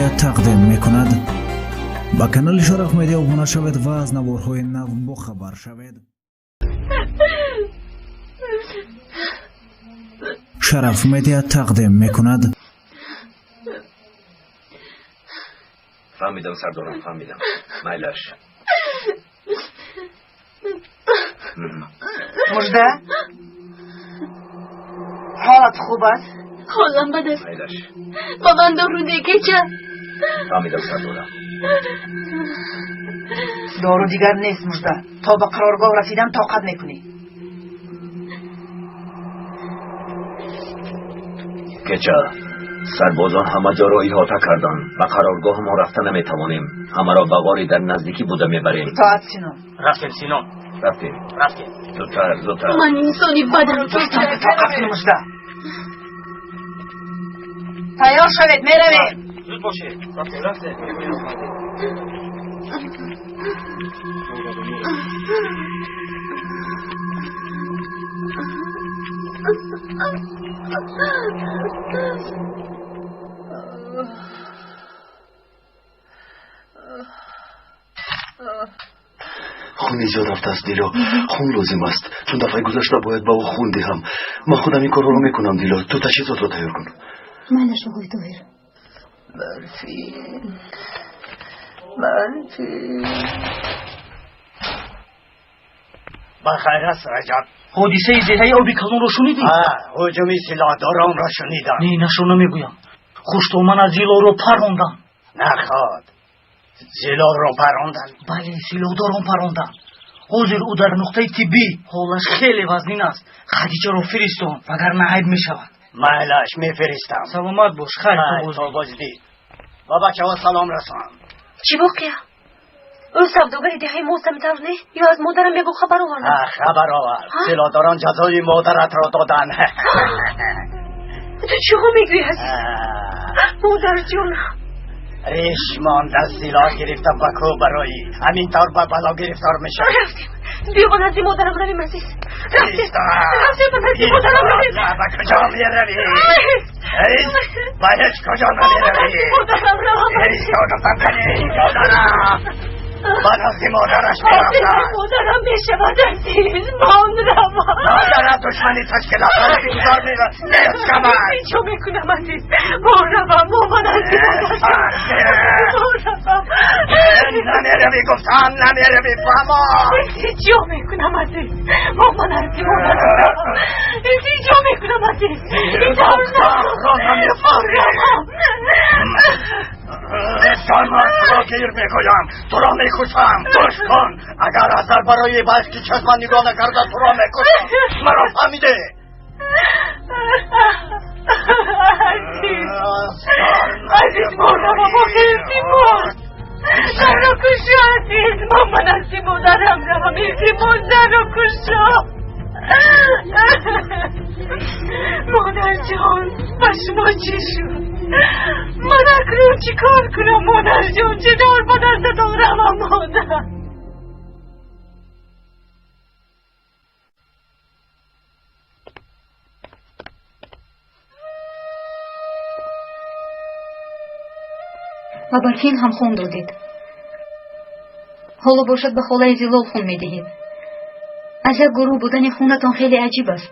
مدیا تقدیم میکند. با کانال شرف مدیا ابونه شوید و از نوارهای نو با خبر شوید. شرف مدیا تقدیم میکند. فهمیدم سردارم، فهمیدم. مایلش مجده حالت خوب است؟ حالم بد است. مایلش با من دارو دیگه چه؟ فهمیدم سردارم. دارو دیگر نیست مجده. تا به قرارگاه رسیدم طاقت میکنی. کچه سربازان همه جا را احاطه کردند. به قرارگاه ما رفته نمیتوانیم. همه را به غاری در نزدیکی بوده میبریم. اطاعت سینان. رفتیم سینان. رفتیم. زودتر. من انسانی بدم. دوستان طاقت کنی مجده. تیار شوید میرویم. زود باشه. رفتیم. خون ایجاد رفته است دیلا. خون لازم است چون دفعه گذشته باید با او خون دهم. من خودم این کار رو میکنم دیلا. تو تجهیزات رو تیار کن. مالش آقای طاهر. منفی بخیر است رجب. حادثه زیده آبی کلون رو شنیدی؟ هجوم سلاحداران را شنیدم. نه نشو نمیگویم. خوشتومن از زیلا رو پروندن. نخواد. زیلا رو پروندن؟ بله سلاحداران پروندن. حاضر او در نقطه طبی. حالش خیلی وزنین است. خدیجه رو فرستون وگرنه عیب میشود. مایلش میفرستم. سلامت باش. خیر تو بازدید. با بچه ها سلام رسان. چی واقعه؟ اون سوداگر دهی موسم ترنه یا از مادرم بگو خبر آورد؟ خبر آورد. سلاحداران جزای مادرت را دادن. تو چی ها میگوی هستی؟ مادر جون ریشمان دست سلاح گرفتم بکو برایی همینطور به بلا گرفتار میشه. رفتیم بیابان از این مادرم رویم عزیز. رفتیم از این مادرم رویم. به کجا میروی؟ به هیچ کجا نمیروی. مادرم رویم. ایستاد کنی مادرم. من از این مادرش میرفتم. مادرم میشود عزیز. من رویم. مادرم دشمنی تشکیل افراد بیزار میرد. نیست کمر. چو میکنم عزیز. من رویم. من از این نمیروی گفتم نمیروی فهما. چو میکنم عزیز. من از این مادرم رویم. چو میکنم عزیز. را نمیفهمی. سلمت را گیر میگویم. تو را میکشم. گوش کن. اگر ازر برای بایسکی چشم نگاه نکرده تو را میکشم. مرا فهمیده؟ عزیز مادرم بخیرتی مرد. زن کشو عزیز. من از این مادرم رویم. زن کشو. مادر جان با شما چی شد؟ من اکنون چی کار کنم مادر جان؟ چه دار با دست دارم مادر؟ و برفین هم خون دادید. حالا باشد به خالای زلال خون میدهید. از یک گروه بودن خونتان خیلی عجیب است.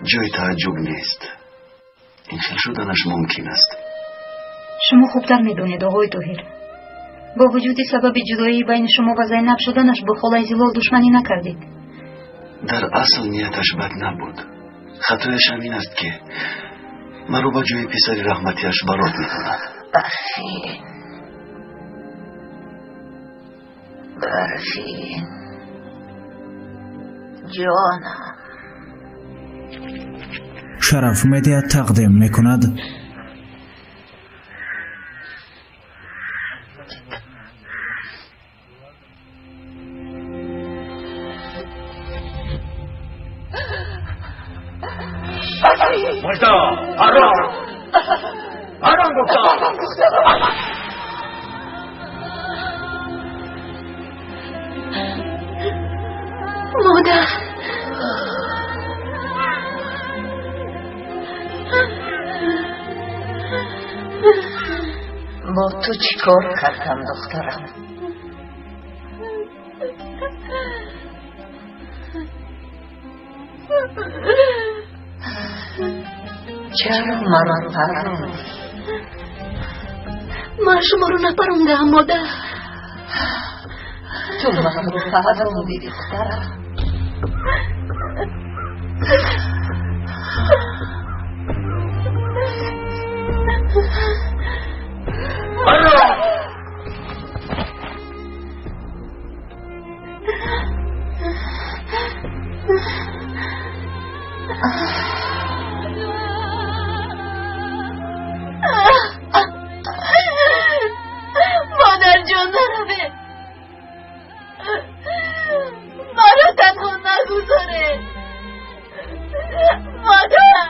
جای تعجب نیست. این خیل شدنش ممکن است. شما خوبتر میدونید آقای طاهر. با وجود سبب جدایی بین شما و زینب شدنش با خالای زلال دشمنی نکردید. در اصل نیتش بد نبود. خطایش همین است که مرا با جای پسر رحمتیش برات میدوند. برفین جانم. شرف مدیا تقدیم میکند. مجده آرام گفتم. مادر با تو چی کار کردم دخترم؟ چرا مرا پروندی؟ من شما رو نپروندم مادر. تو من رو پروندی دخترم. مادر جان نروه، مرا تنها نگذاره. مادر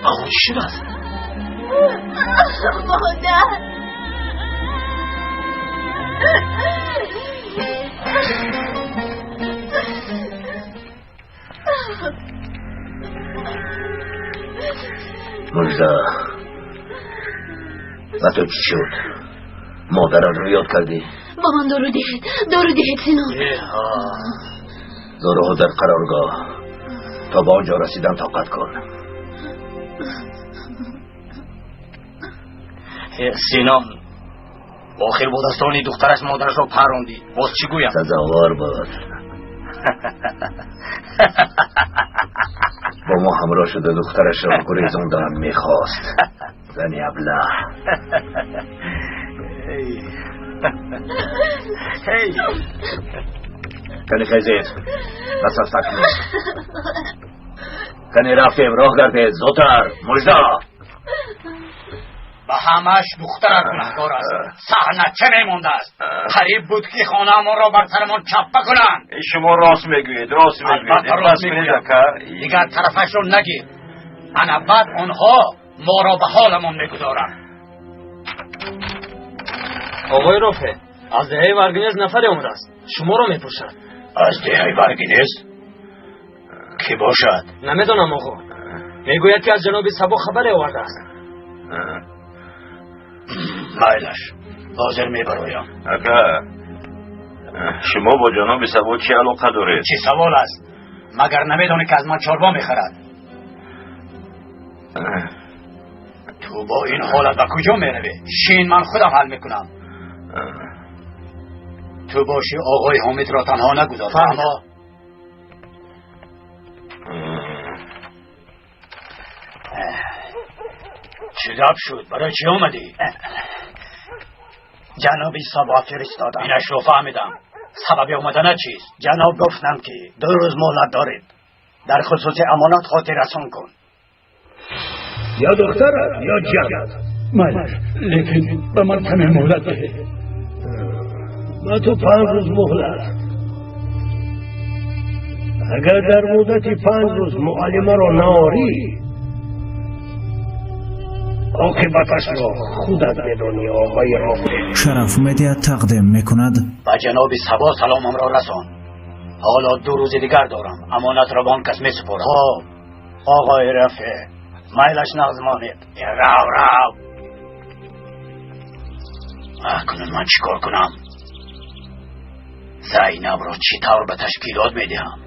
آقا چی شده است؟ مادر مجده و تو چی شد؟ مادرت رو یاد کردی؟ با من دارو دهید سینان. داروها در قرارگاه. تا با آنجا رسیدن طاقت کن. سینان آخر بود دستانی دخترش مادرش رو پروندی. باز چی گویم؟ سزاوار بود. با ما همراه شده دخترش را گریزاندن میخواست. زنی ابله. کنی خیزید نساز تکنید کنی رفتیم راه گردید زودتر مجده به همش دخترت گناهکار است. صحنه چه میمونده است؟ قریب بود که خانه ما را بر سرمان چپه کنند. شما راست میگوید راست میگوید دیگر طرفش رو نگیر. انا بعد آنها ما را به حالمون میگذارند. آقای رافع از دهه ورگینز نفری آمده است. شما را میپرسد. از دهه ورگینز؟ کی باشد؟ نمیدانم آقا. میگوید که از جناب سبا خبری آورده است. مایلش حاضر میبرایم. اکا شما با جناب سبا چی علاقه دارید؟ چی سوال است؟ مگر نمیدانی که از من چاربا میخرد؟ تو با این حالت به کجا میروی؟ شین من خودم حل میکنم. تو باشی آقای حامد را تنها نگذار. فهمه؟ چه دب شد؟ برای چی آمدی؟ جنابی سبا فرستادم. اینش رو فهمیدم. سبب آمدن چیست؟ جناب گفتم که 2 روز مهلت دارید. در خصوص امانات خاطرتان کن. یا دخترت یا جنت. مالش لیکن به من کمی مهلت ده. با تو 5 روز مهلت. اگر در مدت 5 روز معلمه را ناری عاقبتش را خودت بدانی آقای رافع. شرف مدیا تقدیم میکند. با جناب سبا سلامم را رسان. حالا 2 روز دیگر دارم. امانت را به آن کس میسپارم. خب آقای رافع مایلش نغزمانید. رو اکنون من چی کار کنم؟ زینب را چی طور به تشکیلات میدهم؟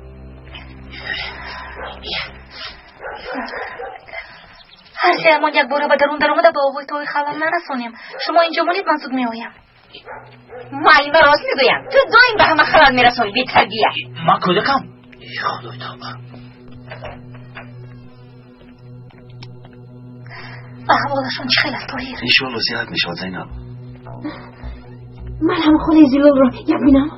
هرچی امان یک باره به درون در آمده به آقای توی خبر نرسانیم. شما اینجا مونید من زود میآیم. معلم راست میگویم. تو دایم به همه خبر میرسونی بی تربیه. من کودکم؟ خدای توبه. احوالشون چه خیلی طاهر؟ انشالله زیاد میشود زینب. من هم خونه زیلال را یک بینم.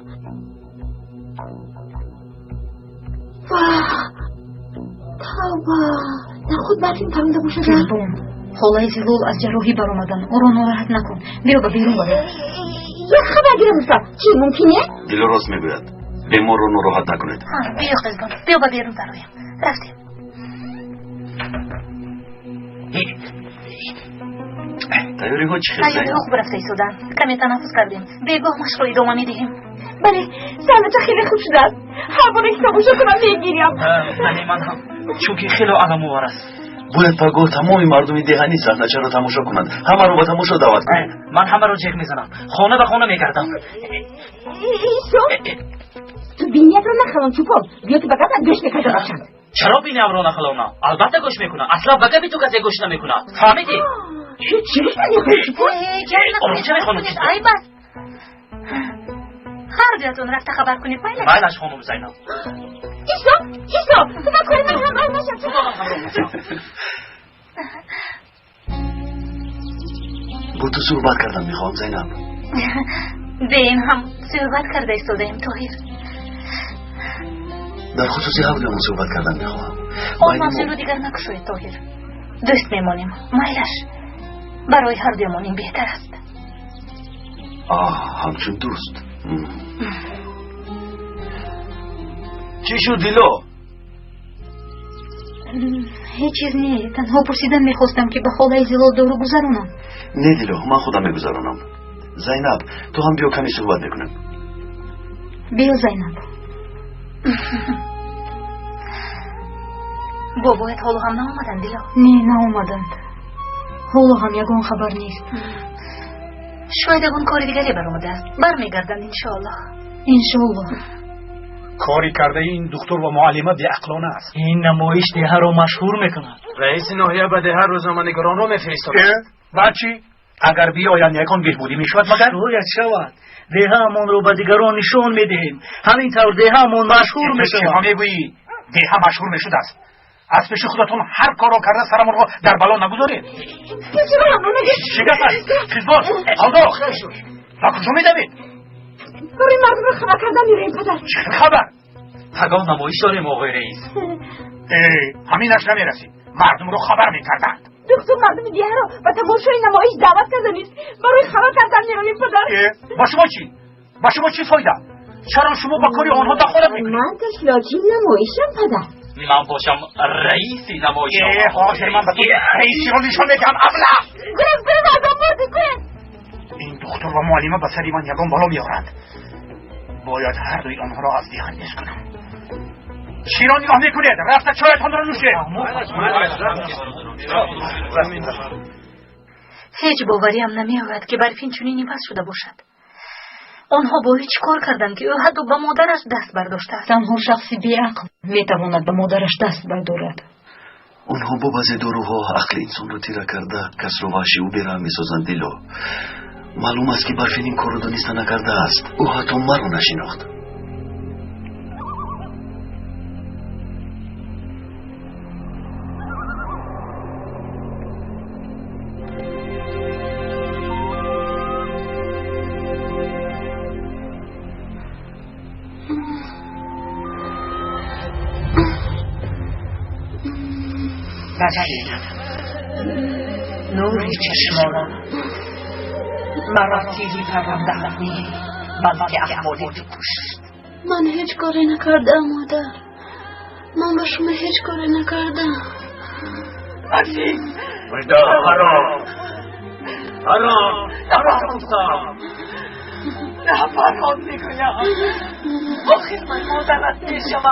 توبه نه خود برکیم تمیده باشه دربون. خالای زیلال از جراحی برآمدن. او را ناراحت نکن. بیا به بیرون بریم. یک خبر گرفتم. چی ممکنه؟ دل راست میگوید. بیمار رو ناراحت نکنید. بیا قزبان. بیا به بیرون برایم. رفتیم. تیاری ها چی خیلی زینب؟ خوب رفته ایستادن. کمی تنفس کردیم. بیگاه مشق رو ادامه میدهیم. بله سلامت خیلی خوب شده است. هر باره که تماشا کنم میگیریم. بله من هم چون که خیلی آدم است. باید پگاه تمام مردم دهانی صحنه را تماشا کنند. همه رو با تماشا دعوت کنند. من همه رو جیغ میزنم، خانه به خانه میگردم. تو بینیت رو نخلان چوپان، بیا که بگم گوش میکنه باشند. چرا بینیم رو نخلانم؟ البته گوش میکنم. اصلا بگم تو کسی گوش نمیکنه. فهمیدی؟ چی میکنی چوپان؟ چه میخوانم؟ ای بس هر بیاتون رفته خبر کنید مایلش خانم زینب. چیسا تو نکنی من همراه نشم. با تو صحبت کردم میخوام زینب. به این هم صحبت کرده ایستادهیم طاهر. در خصوصی حولیمون صحبت کردم میخوام. آن مسئله رو دیگر نکشوید طاهر. دوست میمونیم. مایلش برای هر دویمون این بهتر است. همچون دوست. چی شد دیلو؟ هیچ چیز نی. تنها پرسیدن میخواستم که به خالای زلال دورو گذرونم. نه دیلو، من خودم میگذرونم. زینب تو هم بیا کمی صحبت میکنم. بیا زینب. بابایت حالا هم نامدن دیلو؟ نه نامدند. حالا هم یگان خبر نیست. شاید اون کاری دیگری برآمده است. برمیگردن انشاءالله. انشاءالله. کاری کرده این دکتر و معلمه بی عقلانه است. این نمایش ده رو مشهور میکنه. رئیس ناحیه به ده روزنامه‌نگاران رو میفرستاد. بعد چی؟ اگر بیاین یکان بهبودی میشود مگر؟ شاید شود. دهه‌مان رو به دیگران نشان میدهیم. همینطور دهه‌مان مشهور میشه. چی میگویی؟ دهه مشهور میشد است. از پیش خودتون هر کارو کرده سرمون رو در بلا نگذارید. چی گفت است؟ چیز باش؟ آدو با کجا میدوید؟ برای مردم رو خبر کردن میریم پدر. چه خبر؟ پگاه نمایش داریم آقای رئیس. همینش نمیرسید. مردم رو خبر میکردند. دکتر مردم دیگه رو به تماشای نمایش دعوت کرده نیست. برای خبر کردن میریم پدر. با شما چی؟ با شما چی فایده؟ چرا شما با کاری آنها دخالت میکنید؟ من تشلاچی نمایشم پدر. من باشم رئیس نمایش. حاضر من به تو رئیسی رو نشان میدم. ابله گرم آدم مردی گرم. این دکتر و معلمه به سری من یگان بالا میارند. باید هر دوی آنها را از دیگر نیست کنم. چی را نگاه میکنید؟ رفته چایتان را نوشید. هیچ باوریم نمیآورد که برفین چنین بس شده باشد. آنها با هیچ کار کردند که او حتی به مادرش دست برداشته است. تنها شخصی بیعقل میتواند به مادرش دست بردارد. اونها با بعضی داروها عقل انسان رو تیره کرده کس رو وحشی و بیرحم میسازند دیلو. معلوم است که برفین این کار رو دانسته نکرده است. او حتی من رو نشناخت. نوری چشمانم مرا تیزی پرونده نیست بلکه احمالی تو کشت. من هیچ کاری نکردم مادر. من با شما هیچ کاری نکردم. عزیز حرام نفرم میگویم آخیر من مادرت میشم.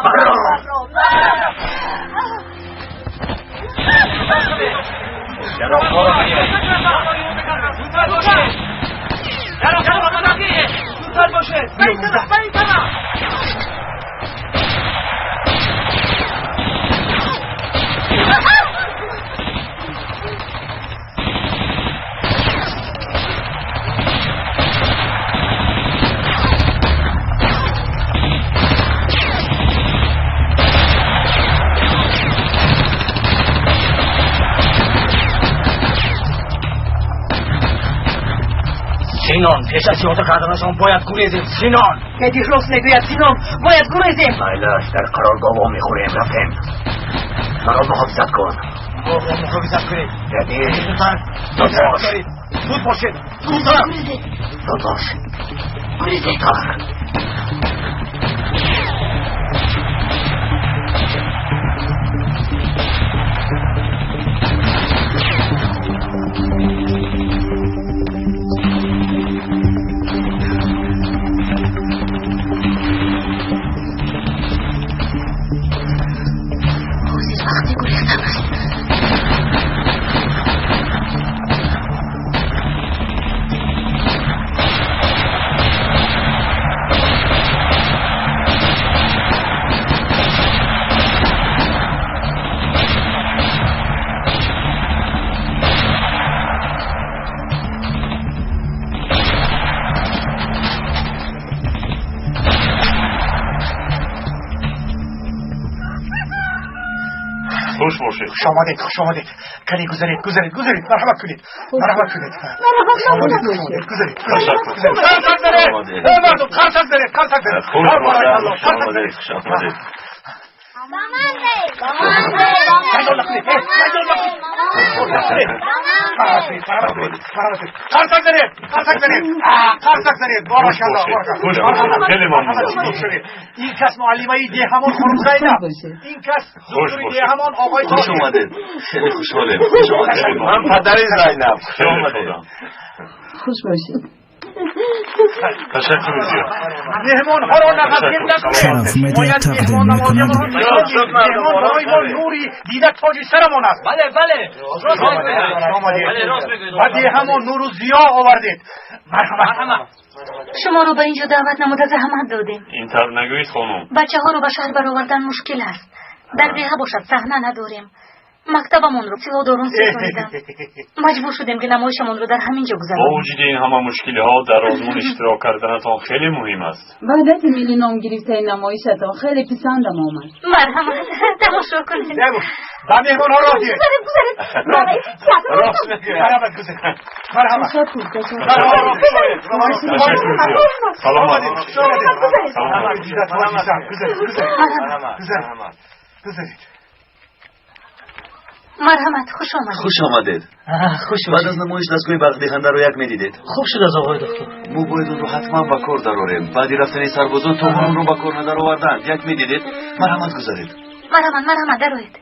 سینان پیش از یاد کردنشان باید گریزیم. سینان مهدی راست میگوید سینان باید گریزیم. مایلش در قرارگاه با میخوریم. رفتیم مرا محافظت کن. محافظت کنید. یعنی زود باشید. زودتر زود باش. زودتر. وقتی گریختم است. خوش باشید. خوش آمدید، خوش آمدید. کلی گذارید، گذارید، گذارید. مرحمت کنید. مرحمت کنید. گذارید. قرصک دارید. مردم قرصک دارید، قرصک دارید. خوش آمدید، خوش آمدید. قرصک دارید، قرصک دارید. قرصک دارید. ماشاءالله، ماشاءالله. خیلی ممنون. این کس معلمای دیهمان خانم زینب. این کس دکتر دیهمان آقای خوش اومدید. خیلی خوشحالم. خوش اومدید. من پدر زینب. خوش اومدید. خوش باشید. تشکر می‌کنم. مهمان ها را نفرین نکنید. شرف مدیا تقدیم می‌کند. مهمان برای ما نوری دیده تاج سرمان است. بله بله راست میگید. و همون نور و ضیا آوردید. مرحمت. شما رو به اینجا دعوت نموده زحمت دادیم. اینطور نگویید خانم. بچه ها رو به شهر برآوردن مشکل است. در دیه باشد صحنه نداریم. مکتبمون رو سیادارون سپاریدم. مجبور شدیم که نمایشمون رو در همینجا با گذاریم. وجود این همه مشکلی ها در آزمون اشتراک کردنتان خیلی مهم است. وحدت ملی نام گرفته نمایشتان خیلی پسندم آمد. مرحمت تماشا کنید. با مهمان ها راضیه. راست میگه. مرحمت گذارید. مرحمت. مرحمت خوش آمدید. خوش آمدید. بعد از نمایش دستگاه برق دهنده رو یک میدیدید؟ خوب شد از آقای دکتر. ما باید اون رو حتما به کار درآوریم. بعدی رفتن سربازان تو اون رو به کار ندارآوردند. یک میدیدید؟ مرحمت گذارید. مرحمت درایید.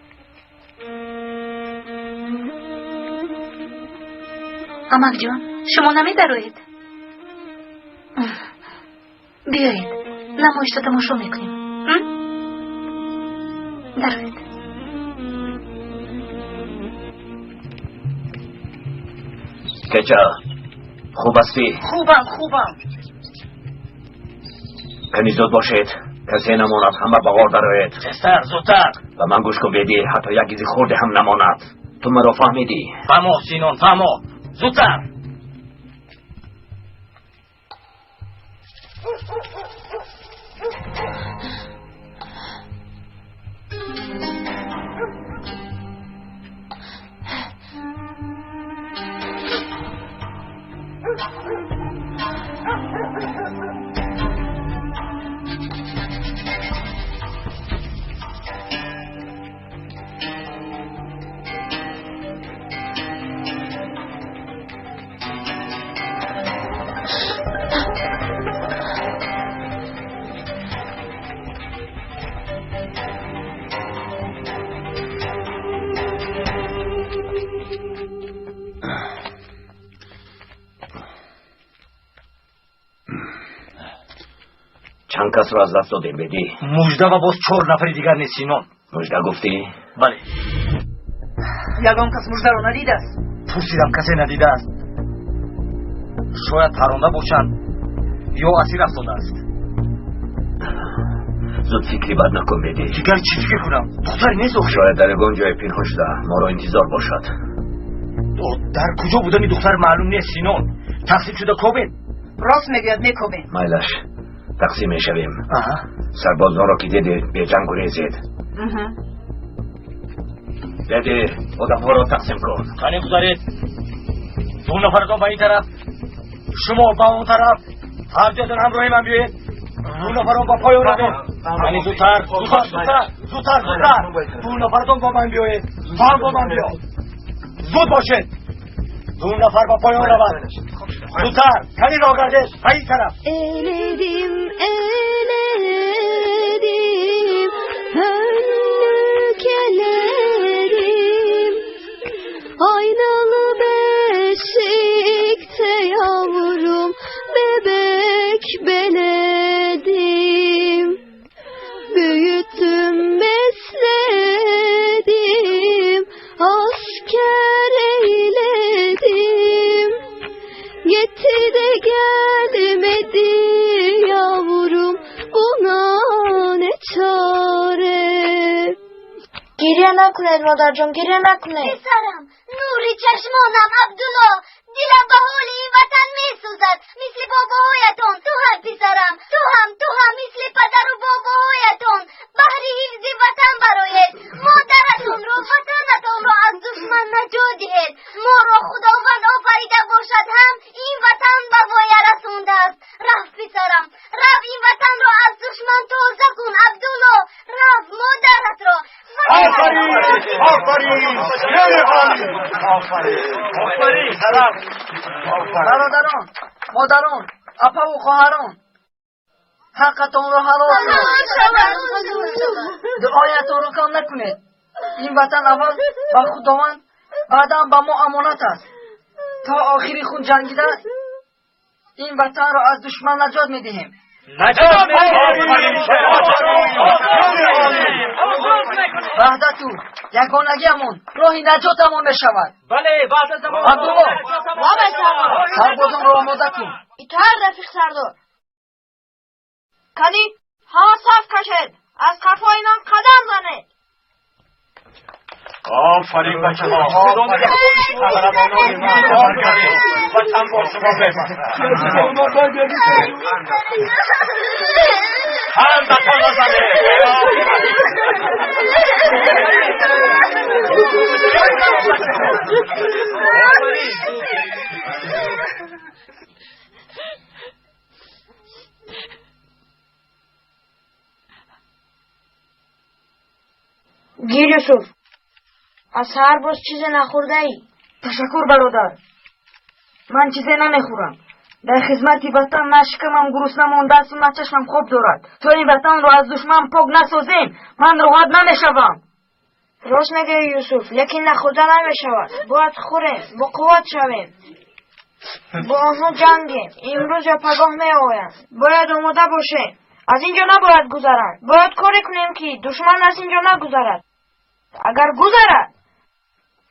امک جان شما نمی درایید. بیایید نمایش رو تماشا میکنیم. درایید. کجا خوب هستی؟ خوبم. کمی زود باشید. کسی نماند همه بغار درآید. زودتر. و من گوش کن بیدی حتی یک گیزی خورده هم نماند. تو مرا فهمیدی؟ فهمو سینون فهمو. زودتر. چند کس را از دست دادیم بدی؟ مجده و باز 4 نفر دیگر نیست سینون. مجده گفتی؟ بله. یگان کس مجده رو ندیده است. پرسیدم کسی ندیده است. شاید پرونده باشند یا اسیر افتاده است. زود فکری بد نکن بدی. دیگر چی فکر کنم؟ دختری نیست. شاید در گنج جای پنهان شده ما را انتظار باشد. در کجا بودن این دختر معلوم نیست سینون. تقسیم شده کوبین. راست میگوید میکوبین. مایلش تقسیم میشویم. سربازان را که دیدی به جنگ گریزید. دیدی آدم ها را تقسیم کن. خانه گذارید. 2 نفرتان به این طرف، شما به اون طرف. هر جاتون همراهی من بیایید. 2 نفران با پای اون رو. یعنی زودتر. 2 نفرتان با من بیایید. با من بیایید. زود باشید. 2 نفر با پای اون رو. زودتر. کنی را گردش. به این طرف. Eledim, hönlük eledim, aynalı beşikte yavrum bebek beledim, büyüttüm besledim, asker eyledim, yetti de gelmedi yavrum, buna ne çare. گریه نکنید مادر جان، گریه نکنید. پسرم، نوری چشمانم، عبدالله، دلم به حال این وطن می سوزد. مثل باباهایتان تو هم پسرم، تو هم مثل پدر و باباهایتان بهر حفظ وطن برایید. مادرتون رو برادران، مادران، اپا و خواهران، حقتان را حلال کنید. دعایتان را کم نکنید. این وطن اول با خداوند، بعدا با ما امانت است. تا آخری خون جنگیده این وطن را از دشمن نجات میدهیم. وحدتو یگانگیمون راهی نجاتمون بشود. بله وحدتمون. عبدالله سربازان را آماده کن. ایتار رفیق سردار. کلی همه صف کشید. از قفای من قدم زنید. آفرین بچه ها. آفرین. وطن با شما بماند. هر دفعه نزنه. گیر یوسف، از هر باز چیز نخورده ای؟ تشکر برادر. من چیزی نمیخورم. در خدمت وطن نه شکمم گرسنه مانده است و نه چشمم خواب دارد. تا این وطن را از دشمن پاک نسازیم من راحت نمیشوم. راست میگه یوسف، لیکن نخورده نمیشود. باید خوریم، با قوت شویم. با آنها جنگیم. امروز یا پگاه میآیند. باید آماده باشیم. از اینجا نباید گذرند. باید کاری کنیم که دشمن از اینجا نگذرد. اگر گذرد،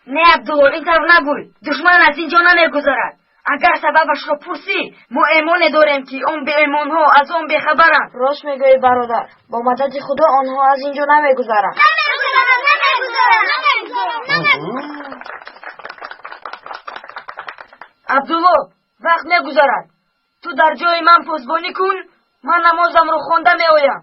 نه عبدالله این طرف نگوی. دشمن از اینجا نمیگذرد. اگر سببش را پرسی ما ایمان داریم که اون به ایمانها از اون بخبرند. راست میگویی برادر، با مدد خدا آنها از اینجا نمیگذرند. عبدالله وقت نگذرد. تو در جای من پاسبانی کن. من نمازم رو خوانده میآیم.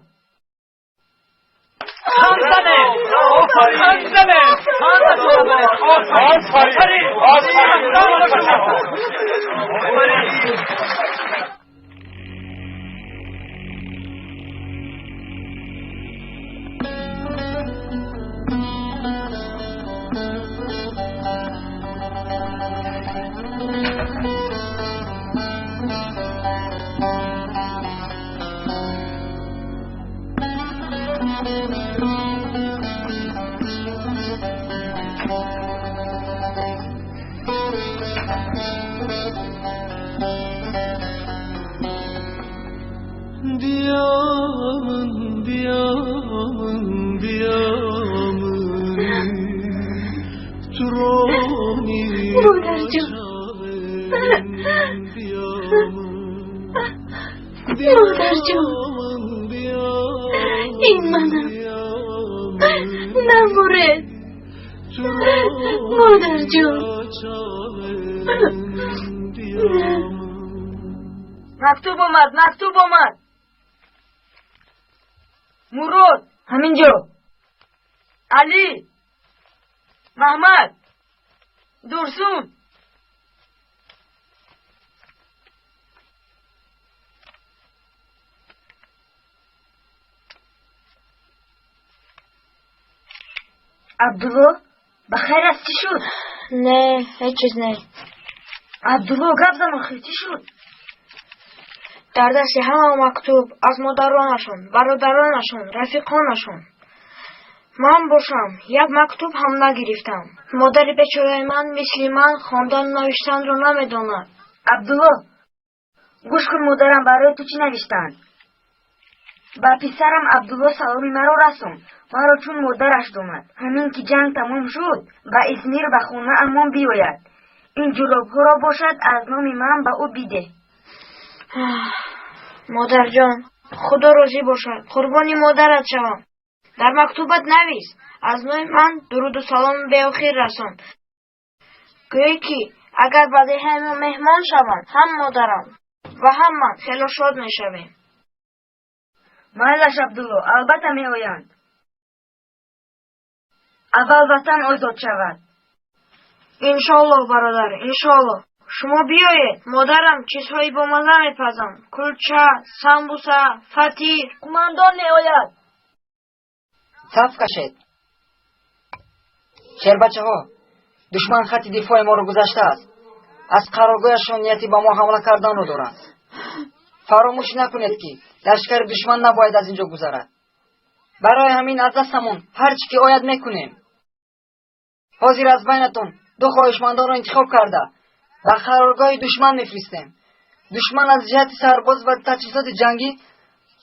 مادر جان این منم نمورد مادر جان مکتوب آمد مراد همینجا علی محمد درسون عبدالله بخیر است چی شد؟ نه هیچ چیز نه. عبدالله گفت زن چی شد؟ در دست همه مکتوب از مادرانشون، برادرانشون، رفیقانشون. من باشم یک مکتوب هم نگرفتم. مادر بیچاره من مثل من خواندن نوشتن رو نمیداند. عبدالله گوش کن مادرم برای تو چی نوشتند. با پسرم عبدالله سلامی مرا رسون. مرا چون مادرش داند همین که جنگ تمام شد با ازمیر به خونه امان بیاید. این جلاب ها را باشد از نام من به او بیده. مادر جان خدا راضی باشد. قربانی مادرت شوم. در مکتوبت نویس از نام من درود و سلام به آخر رسان. گویی که اگر بعد همه مهمان شوند هم مادرم و هم من خیلی شاد میشویم. مالش عبدالله البته میآیند. اول وطن آزاد شود. انشالله برادر انشالله. شما بیایید مادرم چیزهایی با مزه میپزم. کلچه، سمبوسه، فطیر. قماندان میآید. صف کشید. خیر بچه ها، دشمن خط دفاع ما رو گذشته است. از قرارگاهشان نیتی با ما حمله کردن رو دارند. فراموش نکنید که لشکر دشمن نباید از اینجا گذرد. برای همین از دستمون هر چی که آید میکنیم. حاضر از بینتون دو خواهشمندان رو انتخاب کرده و قرارگاه دشمن میفرستیم. دشمن از جهت سرباز و تجهیزات جنگی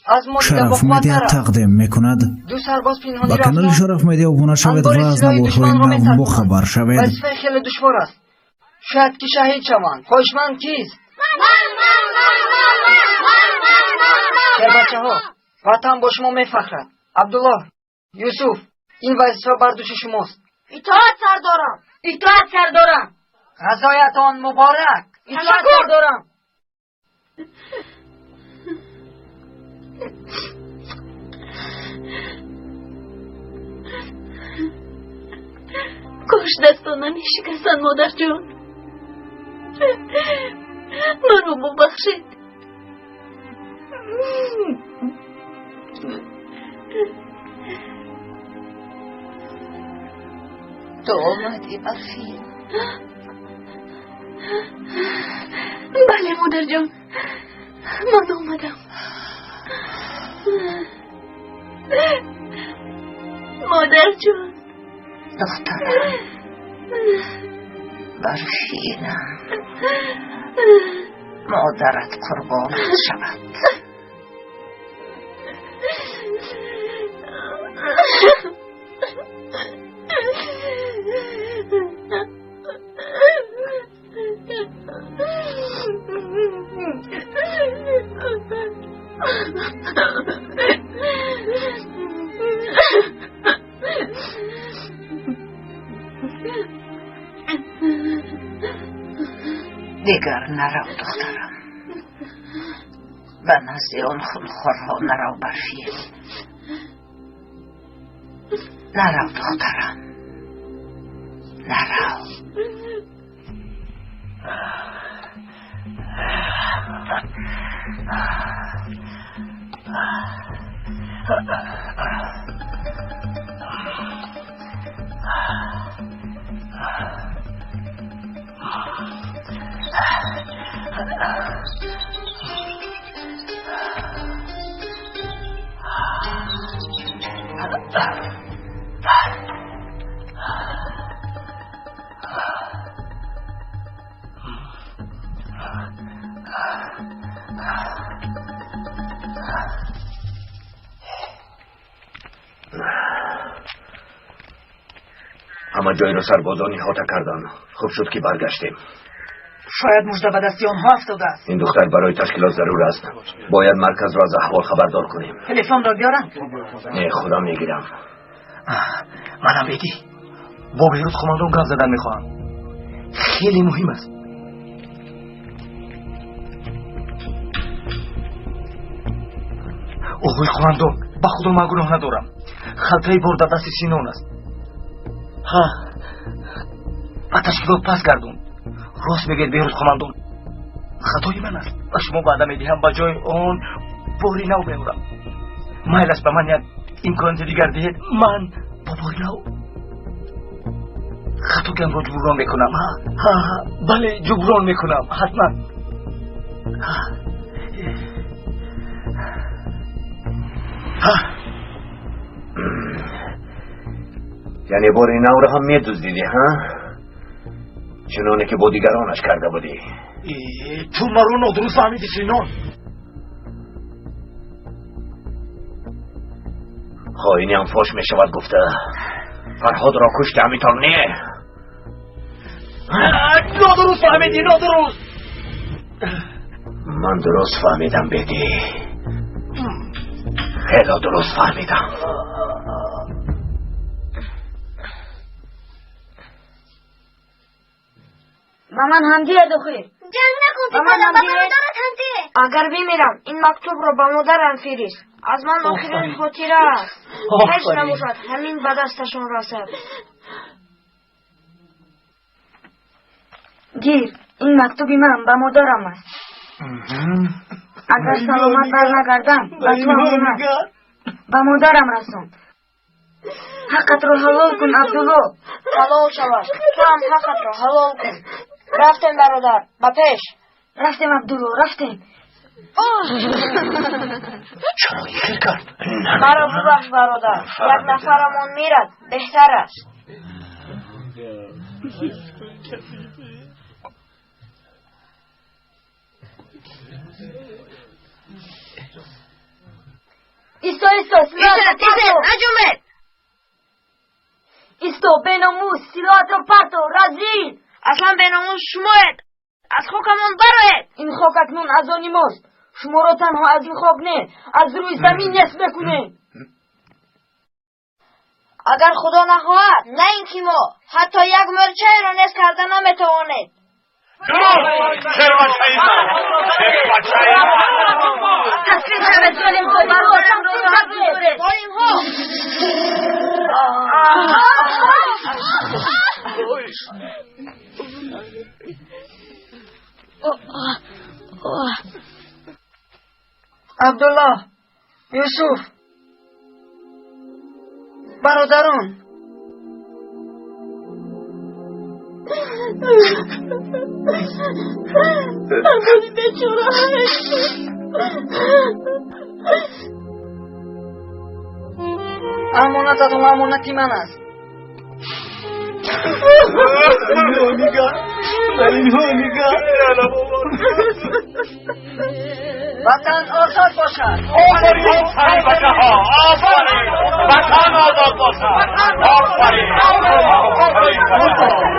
از ما شرف مدیا تقدیم میکند. دو سرباز پنهانی با کانال شرف مدیا ابونه شوید و از نوارهای نو با خبر شوید. وظیفه خیلی دشوار است. شاید که شهید شوند. خواهشمند کیست؟ خیر بچه ها، وطن با شما میفخرد. عبدالله، یوسف، این وظیفه بر دوش شماست. اطاعت سردارم. اطاعت سردارم. غذایتان مبارک. اطاعت سردارم. کاش دستان نمیشکستن مادر جان. مرا ببخشید. تو آمدی برفین؟ بله مادر جان، من آمدم. مادر جان. دخترم برفینم، مادرت قربانت شود. دیگر نرو دخترم، به نزد آن خونخوارها نرو برفین. نرو دخترم، نرو. همه جای رو سربازان احاطه کردن. خوب شد که برگشتیم. شاید مژده به دستی آنها افتاده است. این دختر برای تشکیلات ضرور است. باید مرکز را از احوال خبردار کنیم. تلفن را بیارم؟ نه خدا میگیرم. منم بیدی با بیروت کماندون گپ زدن میخواهم. خیلی مهم است. آقای کماندون، با خدا من گناه ندارم. خلطه برده دست سینون است. با تشکیلات پس گردون. راست بگید بیروت کماندون، خطای من است و شما بعدا میدهم با جای آن باری نو بیارم. مایل است به من یک امکانات دیگر دهید، من با باری نو خطا کم رو جبران میکنم. بله جبران میکنم حتما. یعنی باری نو را هم میدزدیدی ها؟ چنانه که با دیگرانش کرده بودی. تو مرو نادرست فهمیدی سینون. خواهینی هم فاش می شود گفته فرهاد را کشت همیتان نه. نادرست فهمیدی، نادرست. من درست فهمیدم بیدی، خیلی درست فهمیدم. مامان همدیه دخیر. جنگ نکن پیپادم، با برادرت همدیه. اگر بمیرم این مکتوب رو با مادرم فریست. از من آخرین خاطره است. هیچ نباشد همین به دستشون رسد. گیر، این مکتوبی من به مادرم است. اگر سلامت برنگردم به تو هم به مادرم رسون. حقت رو حلال کن عبدالله. حلال شود. تو هم حقت رو حلال کن. رفتیم برادر با پیش. رفتیم عبدالله رفتیم. چرا این خیر کرد؟ مرا ببخش برادر. یک نفرمون میرد بهتر است. ایستو نجومت. ایستو بیناموس سلاحت رو پرتو رزیل. اصلا بیناموس شماید. از خاکمون برایید. این خاک اکنون از آنی ماست. شما رو تنها از این خاک نه از روی زمین نصف بکنه. اگر خدا نخواهد نه اینکه ما حتی یک مرچه رو نصف کردن نمیتوانید. تسلیم شود ظالم ها برادرم رو راحت بگذارید. ظالم ها عبدالله یوسف برادران امانی بیچاره امانتتون امانتی من است. وطن آزاد باشد. آفرین بچه ها آفرین. وطن آزاد باشد. آفرین آفرین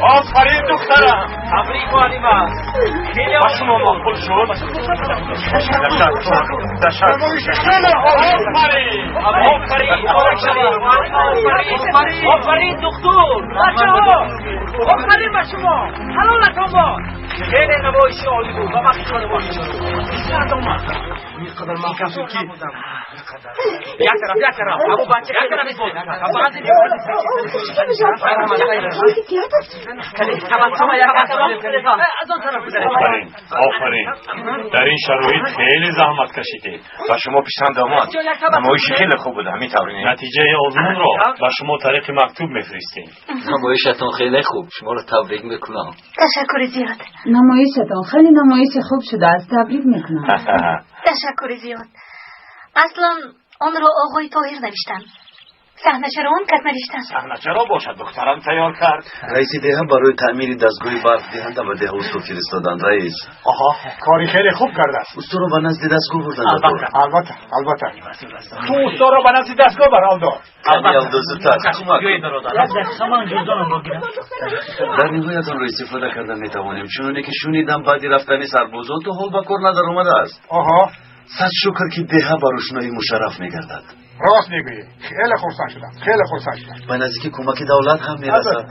آفرین دخترم. تبریک و علیمه. خیلی با شما مقبول شد. آفرین دکتر. بچه ها آفرین به شما. حلالتون باد. خیلی نمایشی عالی بود و وقتی خانوالی شد. اینقدر محکم شد که یک طرف ابو بچه یک طرف بود. بعضی آفرین در این شرایط خیلی زحمت کشیدید و شما پیشنهاد آمد. نمایشی خیلی خوب بود. همین طوری نتیجه آزمون رو به شما طریق مکتوب میفرستیم. نمایشتون خیلی خوب. شما رو تبریک میکنم. تشکر زیاد. نمایشتان خیلی نمایش خوب شده از تبریک میکنم. تشکر زیاد. اصلا آن را آقای طاهر نوشتن. صحنه چرا اون کس نوشتن؟ صحنه چرا باشد دخترم تیار کرد. رئیس دهه برای تعمیر دستگاه برق دهنده و ده استو فرستادن. رئیس آها کاری خیلی خوب کرده است. استو رو به نزد دستگاه بردن. البته تو استو رو به نزد دستگاه برام دار. البته زودتر در نهایت آن را استفاده کردن میتوانیم، چون که شنیدم بعدی رفتن سربازان تو حال به کار نظر آمده است. آها صد شکر که دهه بر روشنایی مشرف میگردد. راست میگویی. خیلی خرسند شدم. به نزدیک کمک دولت هم میرسد.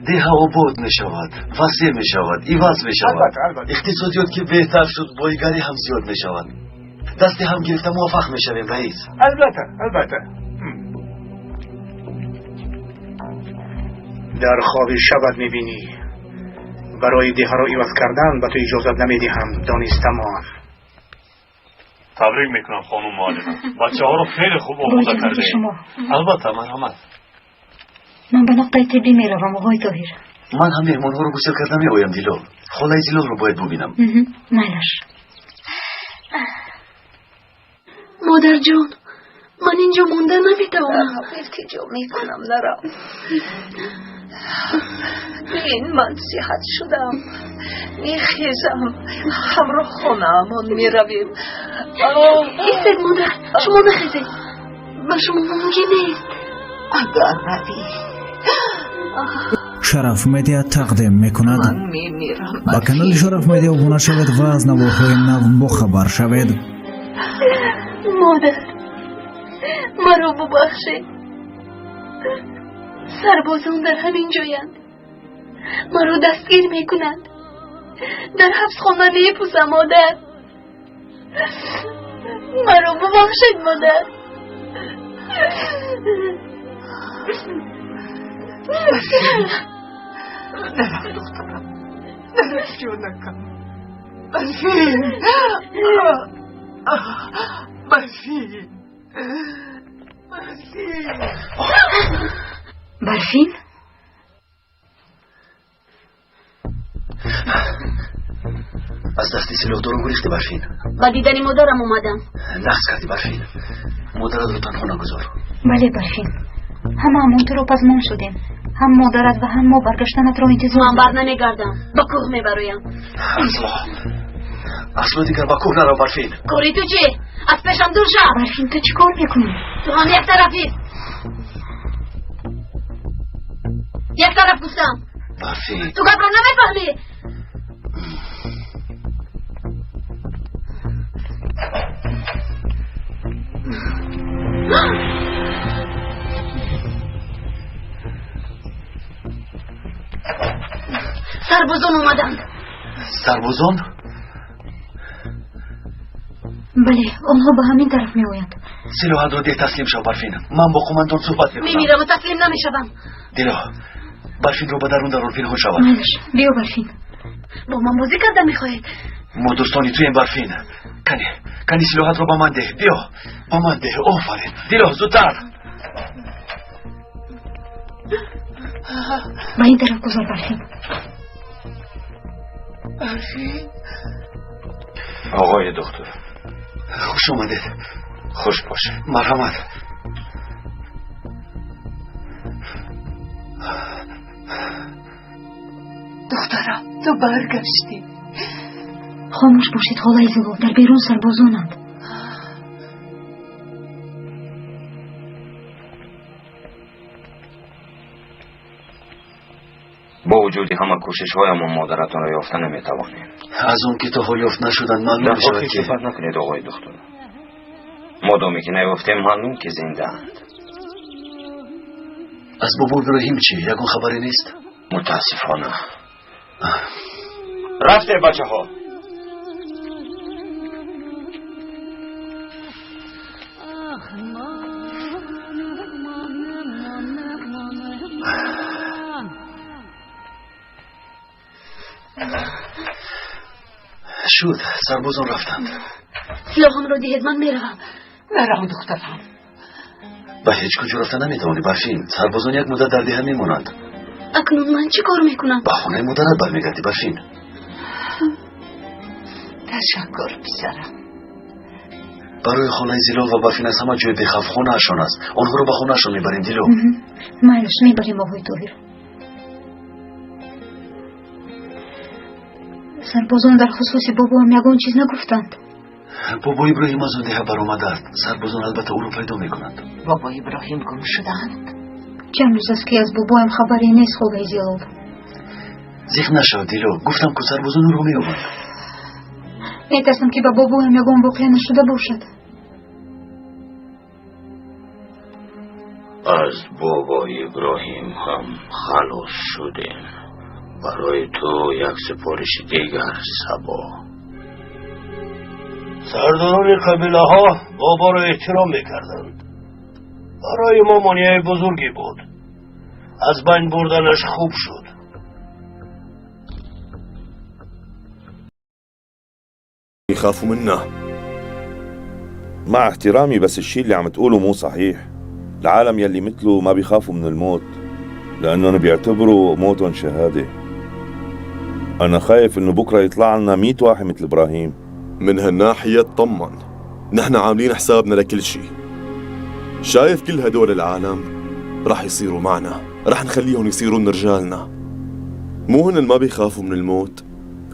دهه آباد میشود، وسیع میشود، ایواز میشود. اقتصادیات که بهتر شد بایگری هم زیاد میشود. دست هم گرفته موفق میشویم رئیس. البته در خواب شبت میبینی برای دهه را ایواز کردن به تو اجازت نمیدهم. دانستمان. تبریک میکنم خانم معلم. بچه ها رو خیلی خوب آموزه کرده. البته مرحمت. من به نقطه طبی میروم آقای طاهر. من هم مهمان ها رو گسل کرده میآیم دیلال. خالای دیلال رو باید ببینم. نیاش. مادر جان من اینجا مونده نمیتوانم. التجا میکنم نرم. من صحت شدم. میخیزم. همراه خانه‌مان میرویم. ایستید مادر شما نخیزید. با شما ممکن نیست. اگر روی شرف مدیا تقدیم میکند. با کانال شرف مدیا ابونه شوید و از نوارهای نو بخبر شوید. مادر مرا ببخشید. سربازان در همین جایند. مرا دستگیر میکنند. در حبس خانه میپوسم مادر. مرا ببخشید مادر. نه دخترم جونكم برفين برفين برفین؟ از دستی سلاح دارو گریختی برفین؟ با دیدن مادرم اومدم. نقص کردی برفین. مادرت رو تنها نگذار. بله برفین، همه همونطور رو پزمان شدیم. هم مادرت و هم ما برگشتنت رو انتظار من بر نمیگردم، با کوه میبرویم. اصلا دیگر با کوه نرو برفین. کوری تو چی؟ از پیشم دور شو. برفین تو چی کار میکنی؟ تو هم یک طرفی. یک طرف گفتم. برفین تو گپ رو نمیفهمی. سربازان اومدن. سربازان؟ بله اونها به همین طرف می آیند. سلاحت رو ده تسلیم شو برفین. من با قماندان صحبت میکنم. میمیرم و تسلیم نمیشوم. دیلا برفین رو به درون پنهان شود. مالش بیا برفین. با من بازی کردن میخواهید؟ ما دوستانی توی این برفین. کنی سلاحت رو با من ده. بیا با من ده. آفرین دیلا زودتر. به این طرف گذار برفین. برفین آقای دکتر خوش اومدید. خوش باشه. مرحمت. دخترم تو برگشتی. خاموش باشید خالای زلو، در بیرون سربازانند. با وجود همه کوشش هایمان مادرتان را یافتن نمیتوانیم. از اون که تا یافت نشدن معلوم شود که صحبت نکنید آقای دکتر. مادامی که نیافتیم معلوم که زنده اند. از بابا ابراهیم چی؟ یکون خبری نیست؟ متاسفانه رفته بچه ها. شد سربازان رفتند. سلاحم رو دهید من میروم. نرم دخترم. به هیچ کجا رفتن نمیتوانی برفین. سربازان یک مدت در دهن میمونند. اکنون من چی کار میکنم؟ به خونه مادرت برمیگردی برفین. تشکر پسرم. برای خانه زیلا و برفین از همه جای بخف خونه اشان است. آنها رو به خونه اشان میبریم دیلو. مالش میبریم آقای طاهر. سربازان در خصوص بابا هم یگان چیز نگفتند. بابا ابراهیم از اون ده بر آمده است. سربازان البته او رو پیدا میکنند. بابا ابراهیم گم شدند. چند روز است که از بابا هم خبری نیست خالای زیلو. زیخ نشد دیلو. گفتم که سربازان او رو میآورند. میترسم که به بابا هم یگان واقع نشده باشد. از بابا ابراهیم هم خلاص شدیم. برای تو یک سپارش دیگر سبا. سرداران قبیله ها بابا را احترام میکردند. برای ما مانیه بزرگی بود. از بین بردنش خوب شد. يخافوا منا. مع احترامي بس الشيء اللي عم تقوله مو صحيح. العالم يلي مثله ما بيخافوا من الموت لأنهم بيعتبروا موتهم شهادة. أنا خايف إنه بكرة يطلع لنا 100 واحد مثل إبراهيم. من هالناحية اطمن، نحن عاملين حسابنا لكل شيء. شايف كل هدول العالم رح يصيروا معنا، رح نخليهم يصيرون رجالنا. مو هن ما بيخافوا من الموت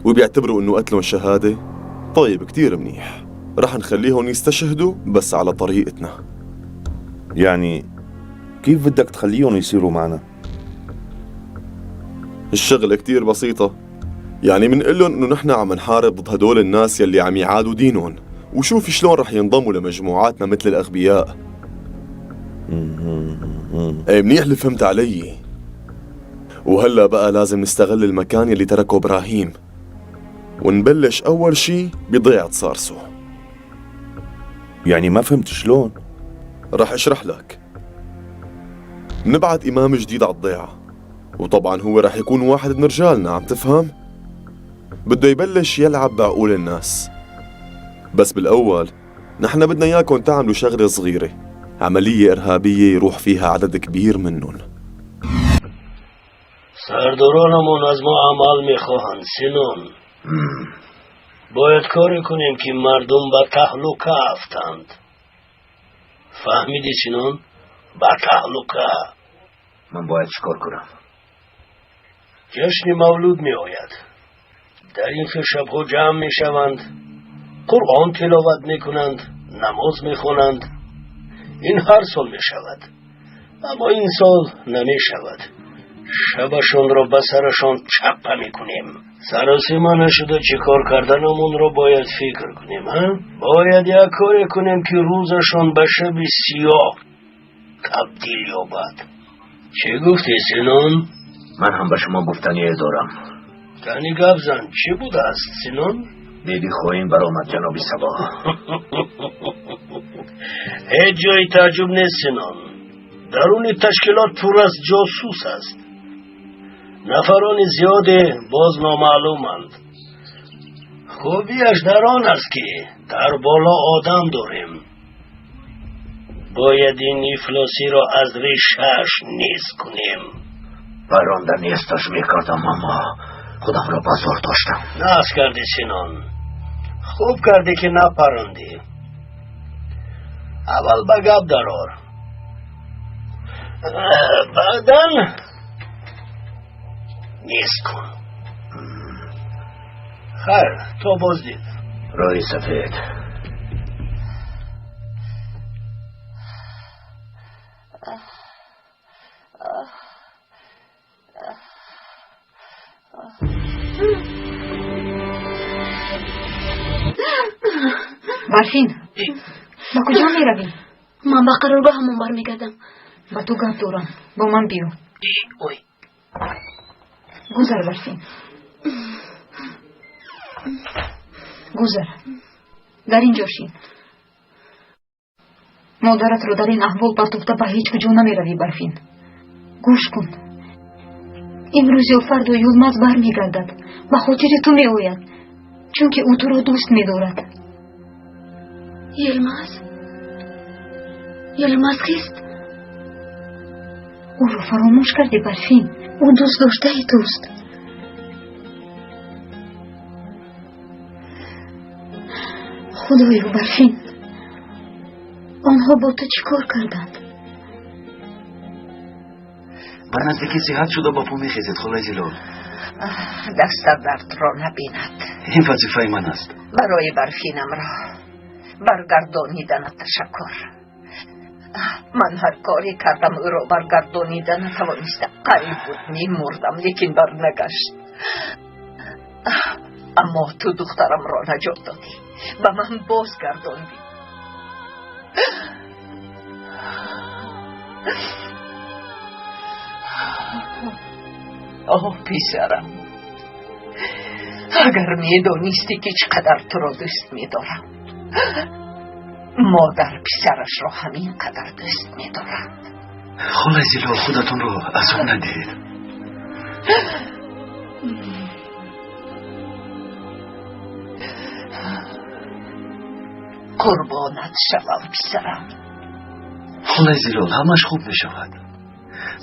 وبيعتبروا إنه قتلهم شهادة؟ طيب كتير منيح، رح نخليهم يستشهدوا بس على طريقتنا. يعني كيف بدك تخليهم يصيروا معنا؟ الشغلة كتير بسيطة، يعني منقلن انه نحن عم نحارب ضد هدول الناس يلي عم يعادوا دينهم، وشوف شلون رح ينضموا لمجموعاتنا مثل الأغبياء. ايه منيح اللي فهمت علي. وهلا بقى لازم نستغل المكان يلي تركه إبراهيم ونبلش أول شي بضيعة صارصو. يعني ما فهمت شلون؟ رح اشرح لك. نبعت إمام جديد على الضيعة، وطبعا هو رح يكون واحد من رجالنا، عم تفهم؟ بده يبلش يلعب بعقول الناس. بس بالأول نحن بدنا إياكم تعملوا شغلة صغيرة، عملية إرهابية يروح فيها عدد كبير منهم. سردارانمون از ما عمل میخواهند سینون. باید کاری کنیم که مردم به تهلکه افتند. فهمیدی سینون؟ به تهلکه. من باید چیکار کنم؟ جشن مولود می آید. در این شبها جمع می شوند، قرآن تلاوت می کنند، نماز می خوانند. این هر سال می شود، اما این سال نمی شود. شبشون را به سرشان چپه می کنیم. سراسیما نشده چی کار کردنمون را باید فکر کنیم. باید یک کاری کنیم که روزشان به شب سیاه تبدیل یابد. چی گفتی سینون؟ من هم به شما گفتنی دارم. تنی گپ زن، چی بوده است سینون؟ بیبی خواهیم برآمد جناب صبا. هیچ جای تعجب نیست سینون. درون تشکیلات پر از جاسوس است. نفران زیاده باز نامعلومند. خوبیش در آن است که در بالا آدم داریم. باید این افلاسی را از ریشش نیز کنیم. برانده نیستش میکردم اما خودم را بازار داشتم. ناز کردی سینان. خوب کردی که نپراندی. اول به گپ درار، بعدن نیست کن. خیر تو بازدید. رای سفید. برفین با کجا می روی؟ من با قرارگاه همون بر میگردم. با تو گپ دارم، با من بیو. گذر برفین، گذر. در اینجا شین. مادرت رو در این احوال پرتوفته به هیچ کجا نمی روی برفین. گوش کن، امروز یا فردا یلماز بر می گردد، به خاطر تو می آید، چون که او تو را دوست می دارد. یلماز؟ یلماز کیست؟ او رو فراموش کردی برفین، او دوست داشته ای توست. خدایا برفین، آنها با تو چی کار کردند؟ بر نزدیکی صحت شده با پو میخیزید خلای زیلال. دست درد را نبیند. این وظیفه من است. برای برفینم را برگردانیدن تشکر. من هر کاری کردم او را برگردانیدن نتوانستم. قریب بود میمردم لیکن برنگشت. اما تو دخترم را نجات دادی، به من بازگرداندی. پسرم، اگر میدانستی که چقدر تو را دوست میدارم، مادر پسرش را همین قدر دوست میدارند. خلای زیلال خودتون رو از اون ندید. قربانت شوم پسرم. خلای زیلال همش خوب میشود.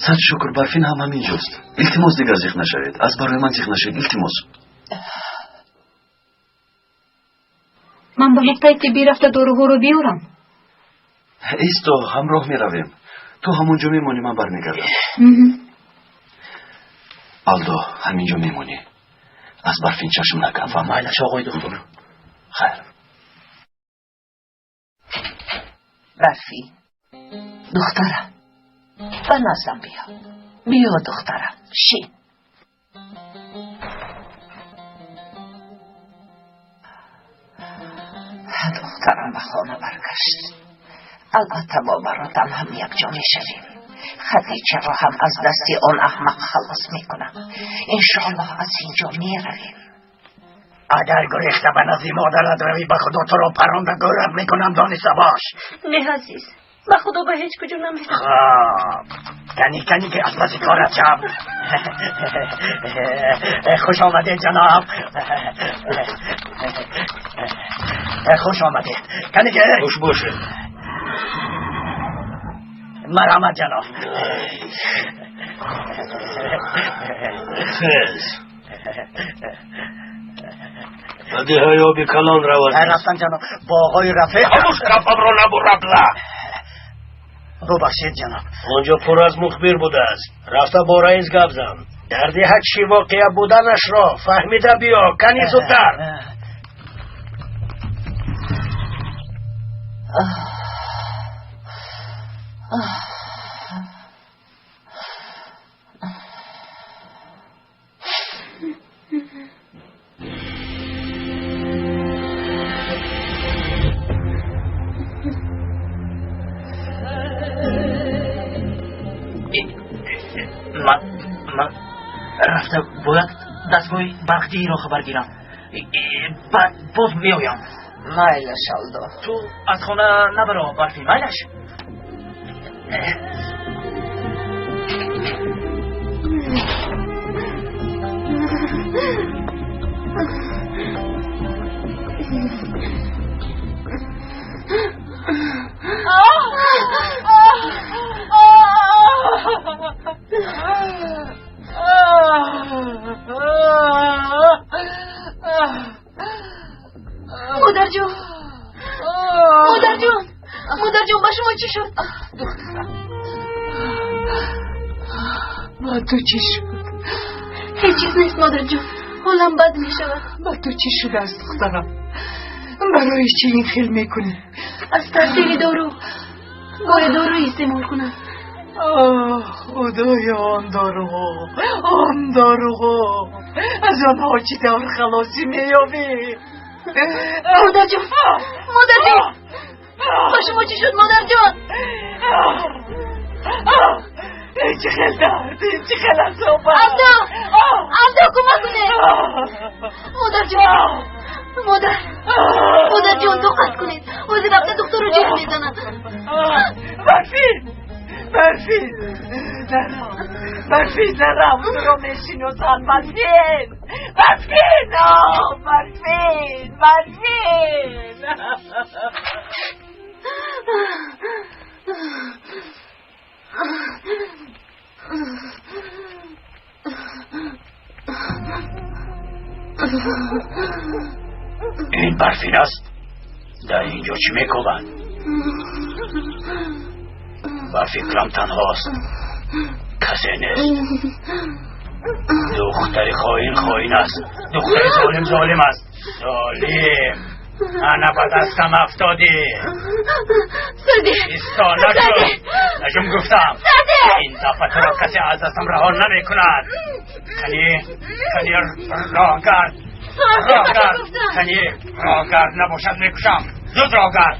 صد شکر برفین هم همینجاست. التماس دیگر زیخ نشوید، از برای من زیخ نشوید. التماس. من به نقطه طبی رفته داروها رو بیارم. ایستو همراه می رویم. تو همونجا میمونی، من برمیگردم. آلدو همینجا میمونی، از برفین چشم نکن. فهمیدش آقای دکتر. خیر. برفین دخترم، به نزدم بیا دخترم، شین. دخترم به خانه برگشت. البته با برادم هم یک جا می شویم. خدیجه را هم از دستی آن احمق خلاص می کنم. انشاءالله از اینجا می رویم. اگر گریخته به نزدی مادرت روی، به خدا تو را پرانده گرم می کنم. دانسته باش. نه عزیز، به خدا به هیچ کجا نمیرم. کنی که از بازی کارت شم. خوش آمدید جناب. خوش آمدید کنی که خوش باشه. مرحمت جناب. خیز بده های آبی کلان رواد رفتن جناب با آقای رفیق. خاموش رفتم رو نبو ربله. ببخشید جناب. آنجا پر از مخبر بوده است. رفته با رئیس گپ زن. در دهک چی واقعه بودنش را فهمیده بیا. کنی زودتر. من رفته باید دستگاه برقی را خبر گیرم. بعد باز میایم. میلش الدو تو از خانه نبرا برفی. میلش مادر جون با شما چی شد؟ با تو چی شد؟ هیچ چیز نیست مادر جون. حالم بد می شود. با تو چی شده است دخترم؟ برای چی این خیل میکنی؟ از تاثیر دارو باید دارو استعمال کنم. خدای آن داروها از آنها چی طور خلاصی میابی؟ مادر جون با شما چی شد مادر جون؟ چی خیل دارد؟ چی خیل از صحبت؟ عبدو کمک کنه. مادر جون مادر جون دقت کنید. وزیر رفته دکتر رو جیغ میزنن. برفین نرم تو رو میشینوزن. برفین این برفین است. در اینجا چی میکنن؟ و فکرم تنهاست. کسی نیست. دختر خائن است. دختر ظالم است. ظالم انا با دستم افتادی. ایستا نجم گفتم. این دفعه تو را کسی از دستم رها نمی کند. کنی راه گرد. کنی راه گرد نباشد میکشم. زود راه گرد.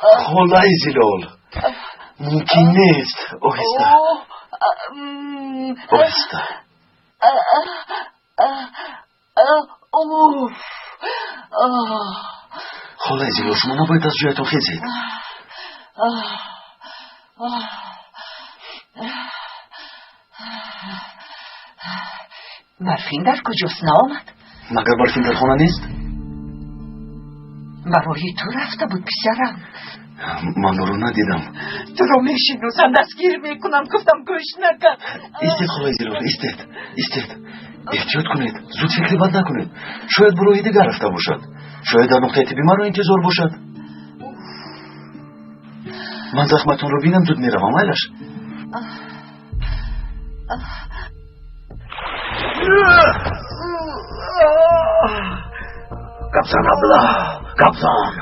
خدای زلال ممکن نیست. آهسته خدای زلال شما نباید از جایتون خیزید. برفین در کجاست نامد؟ مگر برفین در خانه نیست؟ برای تو رفته بود پسرم. من رو ندیدم. تو رو میشینوزن دستگیر میکنم. گفتم گوش نکن. ایستید خدای زلال ایستید. احتیاط کنید. زود فکری بد نکنید. شاید برای دیگر رفته باشد. شاید در نقطه طبی من رو انتظار باشد. من زخمتون رو بینم زود میروم. ایلش قبضان عبدالله قبضان.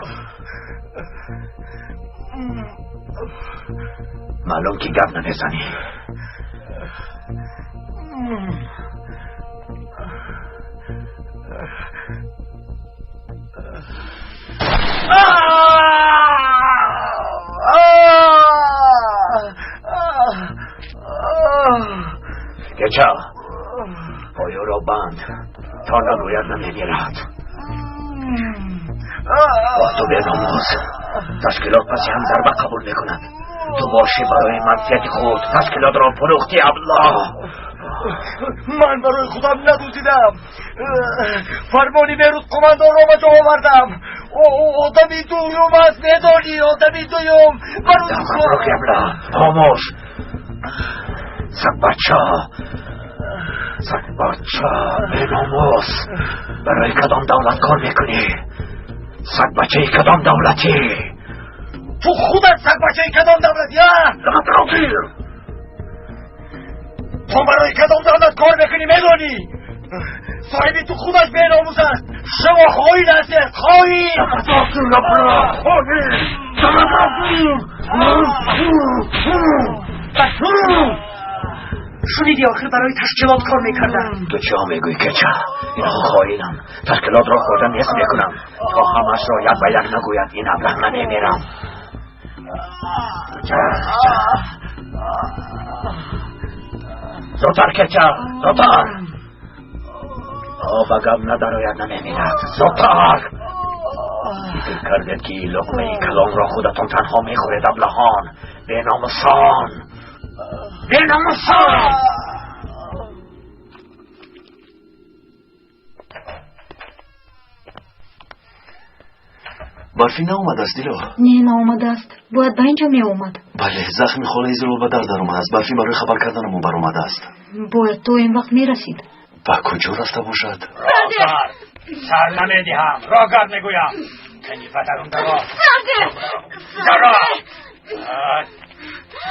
معلوم که گپ نمیزنی. گچا پایو را بند تا نگوید نمیمیرد. با تو به نماز تشکیلات پسی هم ضربه قبول میکند. تو باشی برای منفیت خود تشکیلات را فروختی ابله. من برای خودم ندوزیدم. فرمانی بیروز قماندان را به جا آوردم. آدمی دویم است میدانی. آدمی دویم دفت ابله خاموش. سگ بچه به ناموس برای کدام دولت کار میکنی؟ سگ بچه کدام دولتی؟ تو خودت سگ بچه کدام دولتی ها؟ تو برای کدام دولت کار میکنی میدانی؟ صاحبی تو خودش به ناموس است. شما خواهی هستید خواهی. شنیدی آخر برای تشکیلات کار میکردن. تو چه میگوی کچه؟ اینا خواهینم تشکیلات را خوردن نیست میکنم تا همش را یک به یک نگوید این ابله نمیمیرم. زودتر کچه زودتر. آب اگم نداروید نمیمیرد. زودتر. فکر کردید که لقمه کلام را خودتان تنها میخورید ابلهان. به ناموسان به ناموسان. برفی ناومد است دیلو؟ نه ناومد است. باید به اینجا می اومد. بله زخمی خاله زلول به در اومد است. برفی برای خبر کردنمون بر اومده است. باید تو این وقت می رسید. با کجا رفته باشد؟ سر نمیدیم. را گرد میگویم کنی فترون درا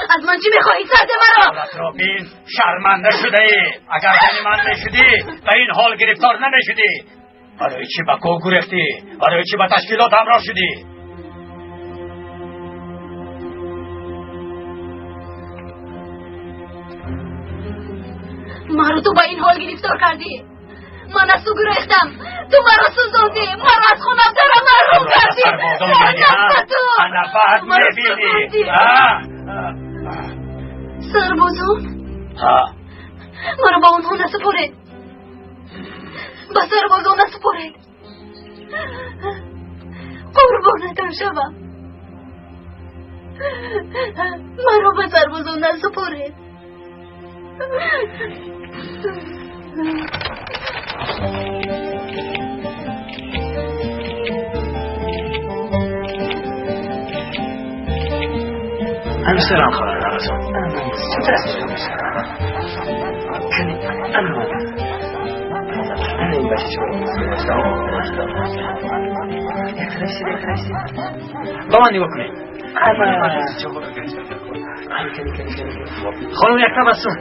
از من چی میخواهی سرده مرا؟ دولت را بین شرمنده شده ای. اگر زنی من نشدی به این حال گرفتار نمیشدی. برای چی به کو گرفتی؟ برای چی به تشکیلات همراه شدی؟ مرا تو به این حال گرفتار کردی. من از تو گریختم. تو مرا سوزاندی. مرا از خونم درم محروم کردی. انا بعد میبینی. سربازان ها مرا با اونها نسپارید. با سربازان نسپارید. قربانتان شوم. مرا با سربازان نسپارید. همسرم خواهر نرسون این بچه با من نگاه کنید. خانم یک تبسم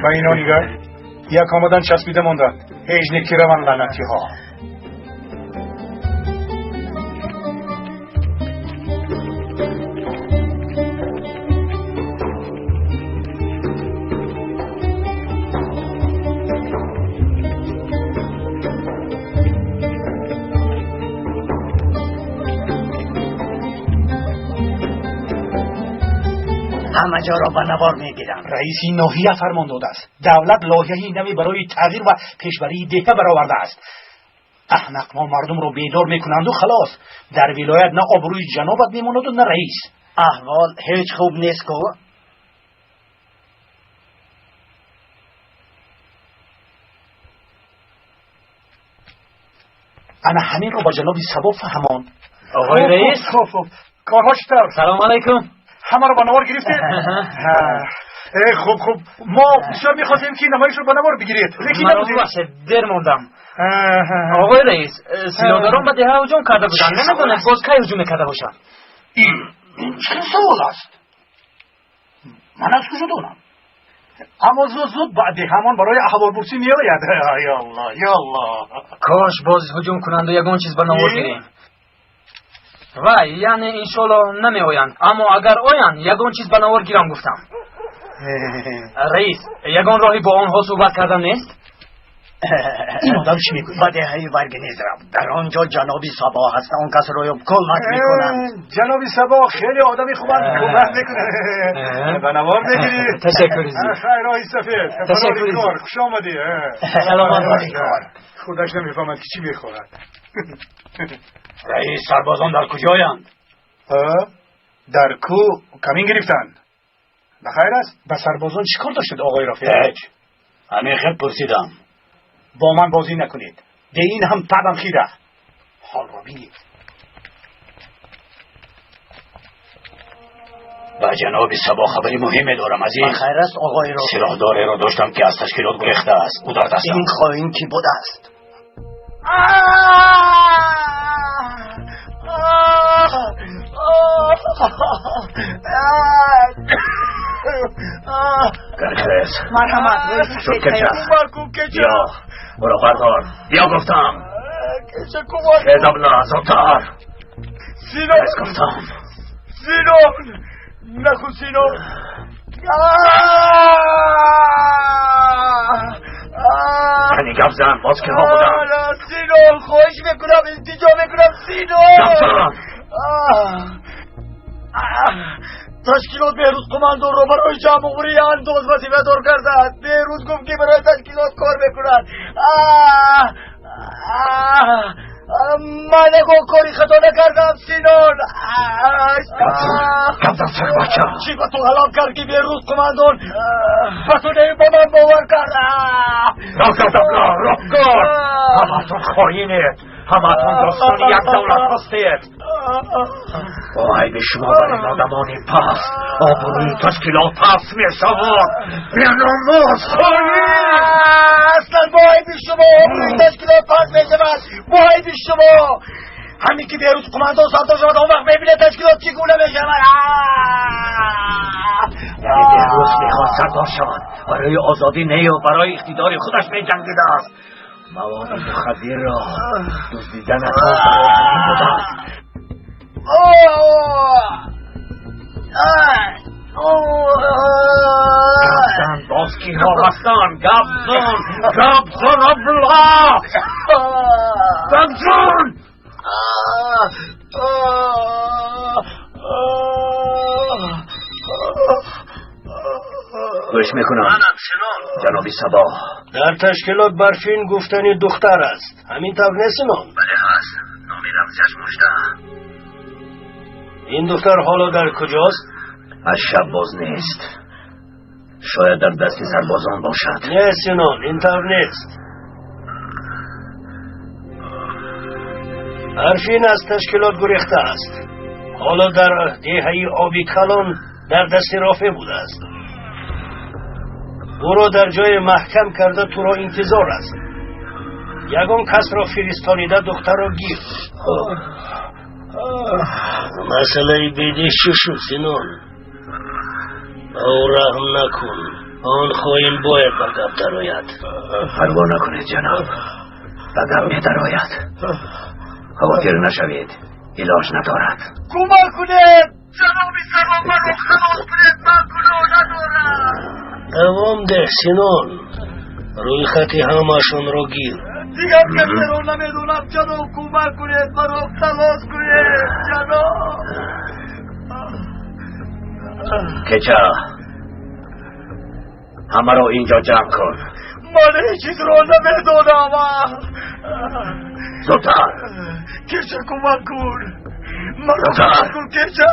با اینا نگاه یک آمدن چسبیده موندن. هیچ نکی روان لعنتی ها. همه جا را به نوار میگیرم. رئیسی ناحیه فرمان داده است. دولت لایحه‌ای نوی برای تغییر و پیشبری دهه برآورده است. احمق ما مردم رو بیدار میکنند و خلاص. در ولایت نه آبروی جنابت میماند و نه رئیس. احوال هیچ خوب نیست کو. انا همین رو با جناب سبا فهمان. آقای رئیس کارها چطور؟ سلام علیکم. همه رو با نوار گرفته؟ خوب ما بسیار میخواستیم که نمایش رو با نوار بگیرید. منو باشه دیر موندم. آقای رئیس سیلاداران به ده هجوم کرده بودن. نمیدونم باز کی هجوم کرده باشن. این چه سوال است؟ من از کجا دونم؟ اما زود بعد همان برای احوالپرسی میآید. یا الله یا الله. کاش باز هجوم کنند و یگان چیز به نوار گیریم. وای یعنی انشالله نمی آیند، اما اگر آیند یگان چیز به نوار گیرم گفتم. رئیس یگان راهی با آنها صحبت کردن نیست؟ این آدم چی میگوید؟ بدهی ورگنیز رفت. در آنجا جنابی سبا هست. اون کس رو کمک میکنن. جنابی سبا خیلی آدمی خوبن، کمک میکنه. بنوار بگیرید. تشکری. خیر آقای سفید. تشکری. خوش آمدی. سلام علیکم. خودش نمیفهمد که چی میخورد. رئیس سربازان در کجایند؟ در کو کمین گرفتن. بخیر است؟ به سربازان چیکار داشتید آقای رفیق؟ هیچ. همین خیلی پرسیدم. با من بازی نکنید. ده این هم طبعا خیره. حال را بینید. با جناب سبا خبری مهمی دارم از این. بخیر است آقای رفیق. سلاحداری را داشتم که از تشکیلات گرفته است. او در دستم. این خائن کی بوده است؟ گرکرس مرحمت شد کچه بیا برو بردار بیا گفتم خیزبلا زودتر سینون گفتم سینون نخو سینون کنی گفت زن باز که ها بودم سینون خواهش میکنم التجا میکنم سینون تشکیلات بهروز کماندو رو برای جمهوری اندوز وظیفه دار کردند. بهروز گفت که برای تشکیلات کار بکنند. من کاری خطا نکردم سینون. چی با تو حلال کرد که بهروز کماندون با تو نمی با من باور کرد. رفکار همتون خواهینید همتون دستانی یک دولت هستید. وای به شما برای آدمانی پس آبروی تشکیلات پس می شود به ناموس اصلا وای به شما آبروی تشکیلات پس می شود. وای به شما همین که بهروز کماندون سالتا شد اون وقت ببینه تشکیلات چگونه می شود. یعنی بهروز میخواد سردار شود برای آزادی نه و برای اقتدار خودش می جنگیده است. مواد مخدر را دزدیدن تا برای همین بوده است. گبزن باسکی را هستن گبزن ابلا گبزن گوش میکنم جنابی سبا در تشکیلات برفین گفتنی دختر است همین طور نسیمان؟ بله هست نامی رمزش مجده. این دختر حالا در کجاست؟ از شب باز نیست شاید در دست سربازان باشد. نه سینان این طور نیست. برفین از تشکیلات گریخته است حالا در دهه آبی کلان در دست رافع بوده است. او را در جای محکم کرده تو را انتظار است. یگان کس را فرستانیده دختر را گیر. مسئله بیدی چی شد سینون؟ او رحم نکن آن خواهیم باید به گپ درآید. پروا نکنید جناب به گپ می درآید. خواطر نشوید علاج ندارد. کمک کنید جنابی سبا من رو خلاص کنید من گناه ندارم. دوام ده سینون روی خطی همشون رو گیر. دیگر کسی رو نمیدونم جناب کمک کنید من رو خلاص کنید جناب. کچه همه رو اینجا جمع کن. من هیچ چیز رو نمیدونم. زودتر کچه کمک کن من رو کمک کن کچه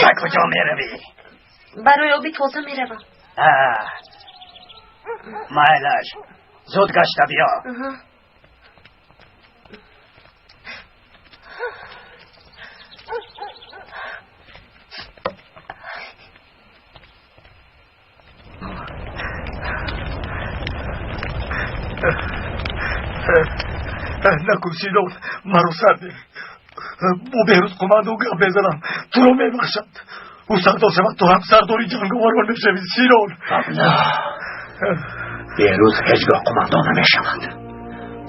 باید کجا میروی؟ برای آبی تازه میروم. مایلش زود گشته بیا. نکن سینون مرو سرده بو بهروز کماندو گپ بزنم تو رو میبخشد. او سردار شود تو هم سرداری جنگواران میشوی سینون. بهروز هیچگاه کماندو نمیشود.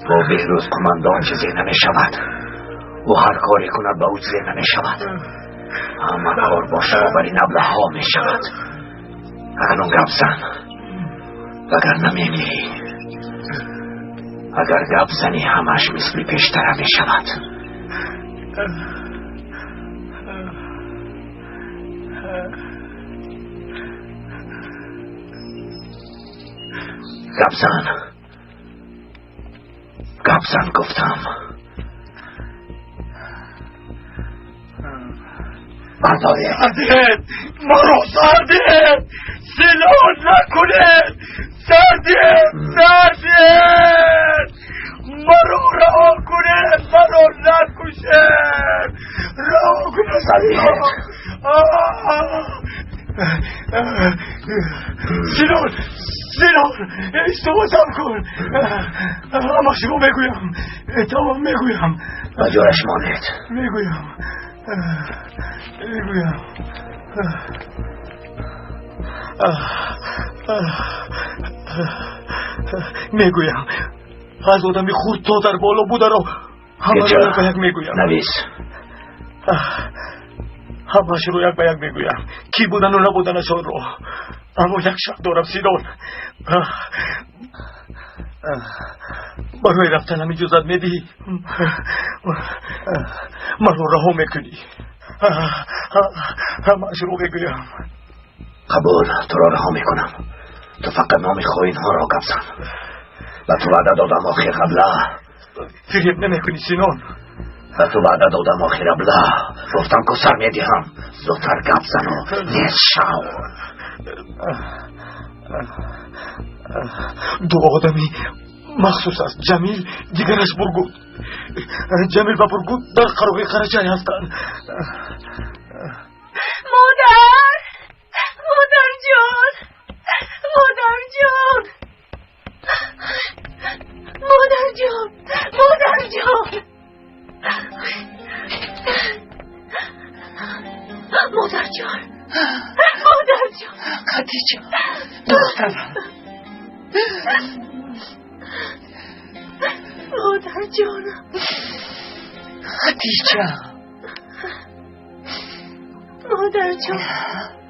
با بهروز کماندان چیزی نمی شود و هر کاری کند به او چیزی نمی شود. اما کار با شما بر این ابله ها می شود. اگر اون گپ زن اگر نمیمیری، اگر گپ زنی همش مثل پیشتر می شود. گپ زن گفتم. بردارید مرا سردید، سیلان نکنید، سردید مرا رها کنید، مرا نکشید، رها کنید. سیلان استوازم کن. اما شما میگویم، تمام میگویم. بجورش مانید. میگویم از آدمی خود تا در بالا بوده رو همه رو یک به یک میگویم. نویس. همهش رو یک به یک میگویم، کی بودن و نبودنشان رو. اما یک شرط دارم سیلان، برای رفتنم اجازت میدی؟ من رو رها میکنی؟ همهش رو میگویم. قبول، تو را رها میکنم. تو فقط نام خواهین ها را گپ زن و تو وعده دادم آخر قبله. فریب نمیکنی سینان؟ و تو وعده دادم آخر قبله، گفتم که سر میدیم. زودتر گپ زن و نیز شو. دو آدمی مخصوص است، جمیل دیگرش برگود. جمیل و برگود در قرار قرچه هستند. مادر جان، مادر جان، مادر جان، مادر جان، مادر جان، مادر جان. خدیجه دخترم. مادر جانم. خدیجه مادر جان،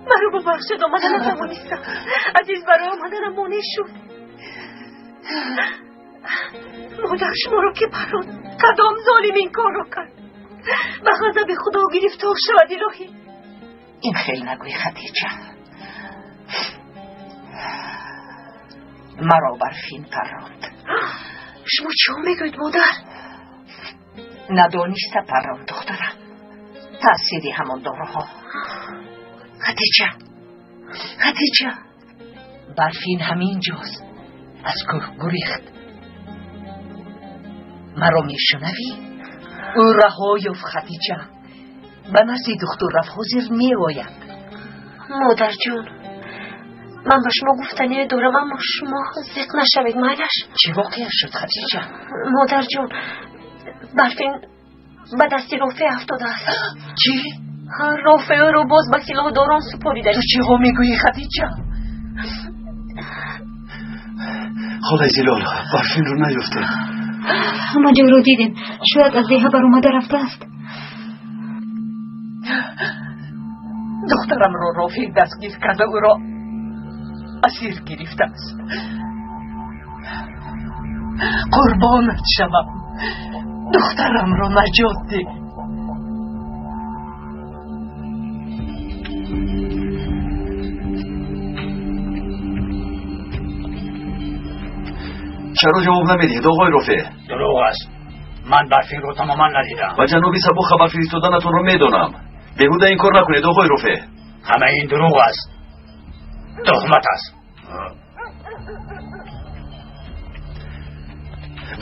مرا ببخشید، آمدن نتوانستم. عزیز برای آمدنم مانع شد. مادر شما رو که پران، کدام ظالم این کار رو کرد؟ به غضب خدا گرفتار شد الهی. این خیلی نگوی خدیجه. مرا برفین پراند. شما چه میگوید مادر؟ ندانسته پراند دخترم. تأثیری همان داره ها. خدیجه برفین همین جاست، از کوه گریخت. مرا میشنوی؟ او رها یافت خدیجه. به نزد دکتر رفحاضر می آید. مادر جون، من به شما گفتنی دارم، اما شما زیق نشوید مایلش. چی واقع شد خدیجه؟ مادر جون، برفین به دستی رافع افتاده است. چی؟ رافع رو باز به سلاح داران سپاریده. تو چی ها میگویی خدیجه؟ خدای زلال، برفین رو نیفته. همه جا رو دیدیم، شاید از دیه بر اومده رفته است. دخترم را رافع دستگیر کرده، او را اسیر گرفته است. قربانت شوم، دخترم را نجات ده. چرا جواب نمیدید آقای رفیع؟ دروغ است، من برفین رو تماما ندیدم و جنابی سبو خبر فرستادنتون رو میدونم. بهوده این کار نکنید آقای رفیع. همه این دروغ است، تهمت است.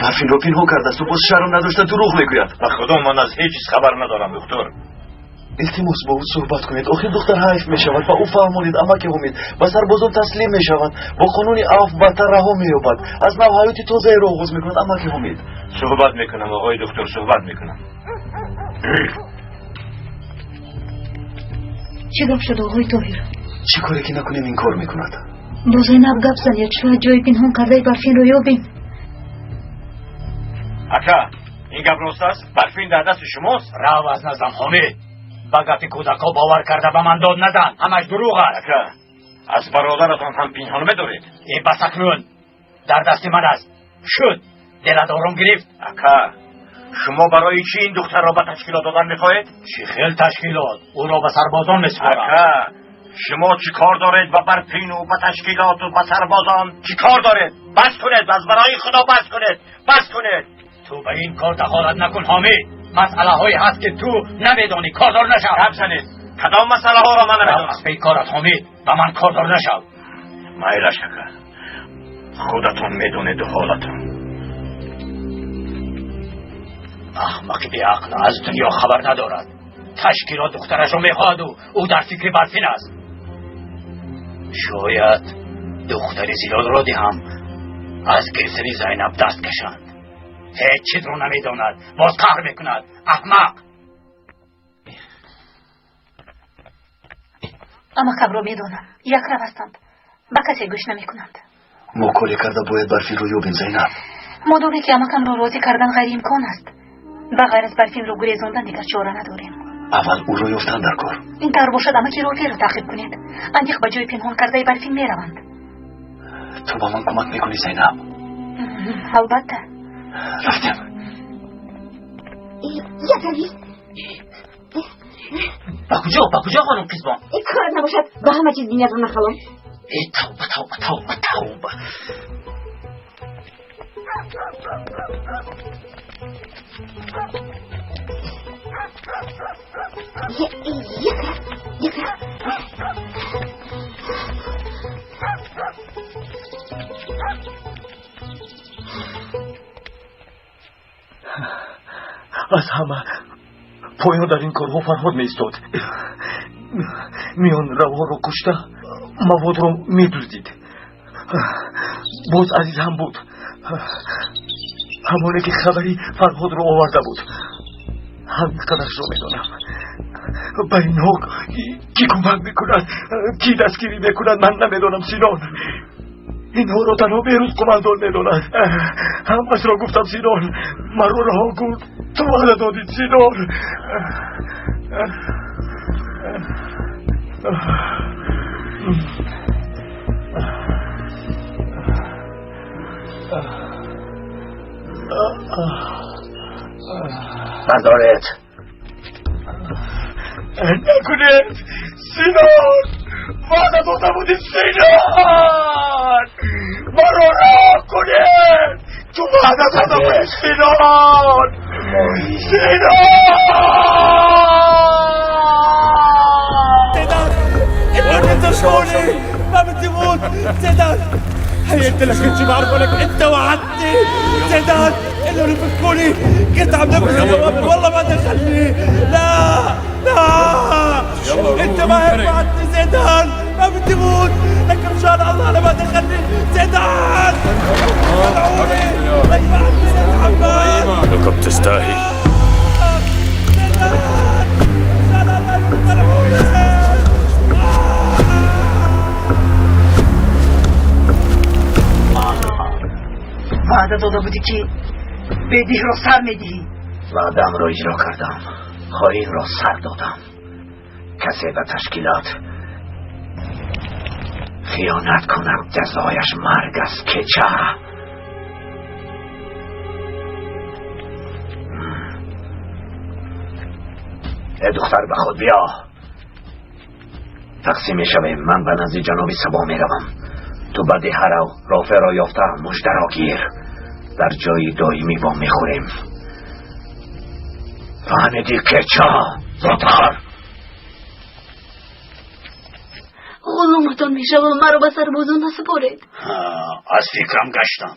برفین رو پنهان کرده است و باز شرم نداشته دروغ میگوید. به خدا من از هیچ چیز خبر ندارم دکتر. التماس با او صحبت کنید. آخر دختر حیف می شود و او فهمونید اما که امید و سربازان تسلیم می شود. با قانون عفو بدتر رها می یابد. از نو حیاتی تازه را آغاز می کند اما که امید. صحبت میکنم آقای دکتر، صحبت میکنم. چه گپ شد آقای طاهر؟ چه کاری که نکنیم این کار میکند؟ با زینب گپ زنید، شاید جای پنهان کرده برفین رو یابیم. اکا این گبرست است؟ برفین در دست شماست؟ رو از نزدم حامد. با گفی کودکا باور کرده به من داد نزن. همش دروغ است. اکا از برادرتان هم پنهان بدارید. این بس اکنون در دست من است. شد دلت آرام گرفت؟ اکا شما برای چی این دختر را به تشکیلات دادن میخواهید؟ چی خیل تشکیلات؟ او را به سربازان میسپارم. اکا شما چی کار دارید و برفین و به تشکیلات و به سربازان چی کار دارید؟ بس کنید، از برای خدا بس کنید، بس کنید. تو به این کار دخالت نکن حامد. مسئله هایی هست که تو نمیدانی، کاردار نشو. حرف زنید. کدام مسئله ها را من نمیدانم؟ از پی کارت حامد، به من کاردار نشو. مایل شکر خودتون میدونید و حالتون. احمق بی عقل از دنیا خبر ندارد. تشکیلات دخترش را میخواهد و او در فکر برفین است. شاید دختر زیاد را دهم از گرفتن زینب دست کشند. هیچ چیز رو نمیداند، باز قهر میکند. احمق. اما کم رو میدونم، یک رو هستند، با کسی گوش نمیکنند. مکاله کرده باید برفین رو یابیم زینب. مدونه که اما کم رو راضی کردن غیر امکان است. بغیر از برفین رو گریزاندن دیگر چاره نداریم. اول او رو یافتن در کار. این طور باشد اما که رافی رو تعقیب کنید. اندیخ به جای پنهان کرده برفین میروند. تو با من کمک میکنی زینب؟ البته. رفتم. یزدی با کجا خانم قیزبان؟ این کار نباشد با همه چیز نیاز نخوام. ای توبه. از همه پایان در این کارها فرهاد می ایستاد. میان روا رو کشته مواد رو می دزدید. باز عزیز هم بود، همونه که خبری فرهاد رو آورده بود. همین قدرش رو میدونم. به اینها کی کمک میکند، کی دستگیری میکند من نمیدونم سینان. اینها رو تنها بیروز قماندان میدوند. همش را گفتم سینان، من رو رها کن، تو وعده دادید سینان. بردارید. نکنید سینان، وعده داده بودید سینان، من رو رها کنید، تو وعده داده بودید سینان. انت تشكوني ما بدي موت سداد. حيلت لك انت بعرف لك انت وعدتني سداد انه يفكوني. كنت عم نبكي والله ما دخلني. لا انت ما هيك وعدتني سداد، ما بدي موت لك ان شاء الله انا ما دخلني سداد. طلعوني لك ما عندي سداد. لقد تستاهل. وعده داده بودی که بدهی را سر میدهی. وعدم را اجرا کردم، خواهیم را سر دادم. کسی به تشکیلات خیانت کند جزایش مرگ است که چه؟ ای دختر به خود بیا، تقسیم شویم. من به نزد جناب سبا میروم، تو به ده رو رافع را یافته مژده را گیر، در جای دائمی با میخوریم. فهمیدی که چه؟ زودتر. غلومتان میشوم، مرا به سربازان نسپارید. از فکرم گشتم،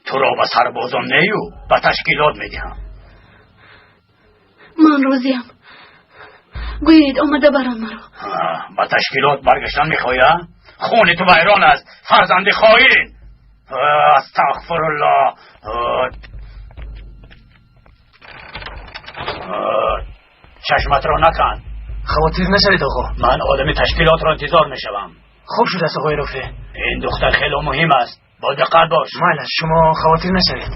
تو را به سربازان نیو به تشکیلات میدهم. من راضیم، گویید آمده برام مرا. به تشکیلات برگشتن میخوایم؟ خون تو ویران است، فرزند خائن. استغفر الله. چشمت را نکن. خواطر نشوید آقا. من آدم تشکیلات را انتظار میشوم. خوب شده است آقای رافع. این دختر خیلی مهم است، با دقت باش. مالا شما خواطر نشوید.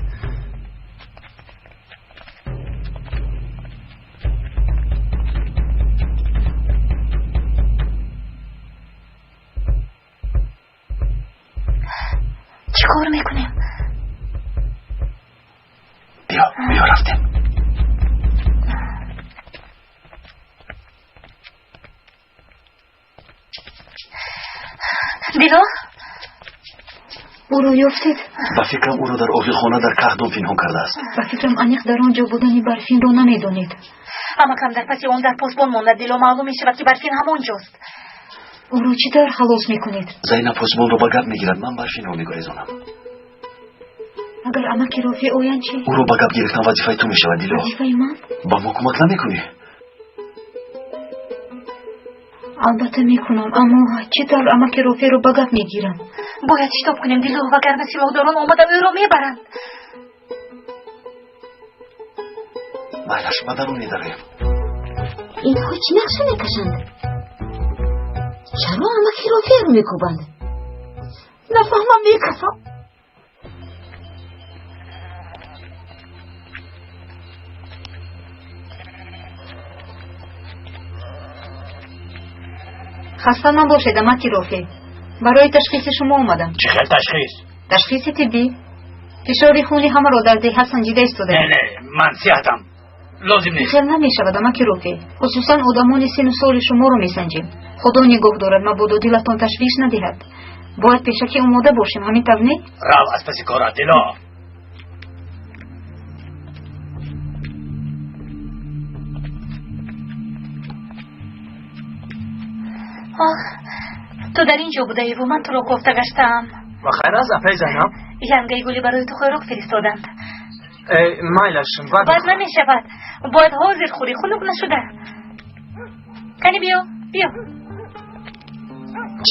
دیلو او رو یافتید؟ با فکرم او رو در آقیلخانه در کهدم پنهان کرده است. با فکرم انیق در آنجا بودن برفین رو نمیدونید. اما کم در پسی اون در پاسبان مانده دیلو معلوم میشه وقتی برفین همونجاست. او رو چی طور خلاص میکنید؟ زینب پاسبان رو با گپ میگیرد، من برفین رو میگریزانم. اگر اما کیروفی اویان چی؟ او رو با گپ گرفتن وظیفه تو میشود دیلو. وظیفه من؟ با ما کمک نمیکنی؟ البته میکنم اما چطور اما کیروفی رو با گپ میگیرم؟ باید شتاب کنیم دیلو وگرنه سلاحداران آمده او رو میبرند. مایلش ما در اون میداریم. اینها چی نقشه میکشند؟ چرا اما کیروفی رو میکوبند؟ نفهمم میکفم. خسته نباشید اما کیروفی. برای تشخیص شما اومدم. چه خیلی تشخیص؟ تشخیص طبی. فشار خونی همه رو در دهه سنجیده ایستاده. نه من صحتم لازم نیست. خیر نمیشود اما کیروفی. خصوصا آدمان سن و سال شما رو میسنجیم. خدا نگاه دارد مبادا دلتان تشویش ندهد. باید پیشکی آماده باشیم همین طور نه؟ رو از پس کارت دلا. تو در اینجا بوده ای و من تو رو گفته گشتم. و خیر از اپی زینب؟ ینگه گلی برای تو خیرک فرستادند. مایلش باید نمیشود. باید حاضر خوری خلوق نشده. کنی بیا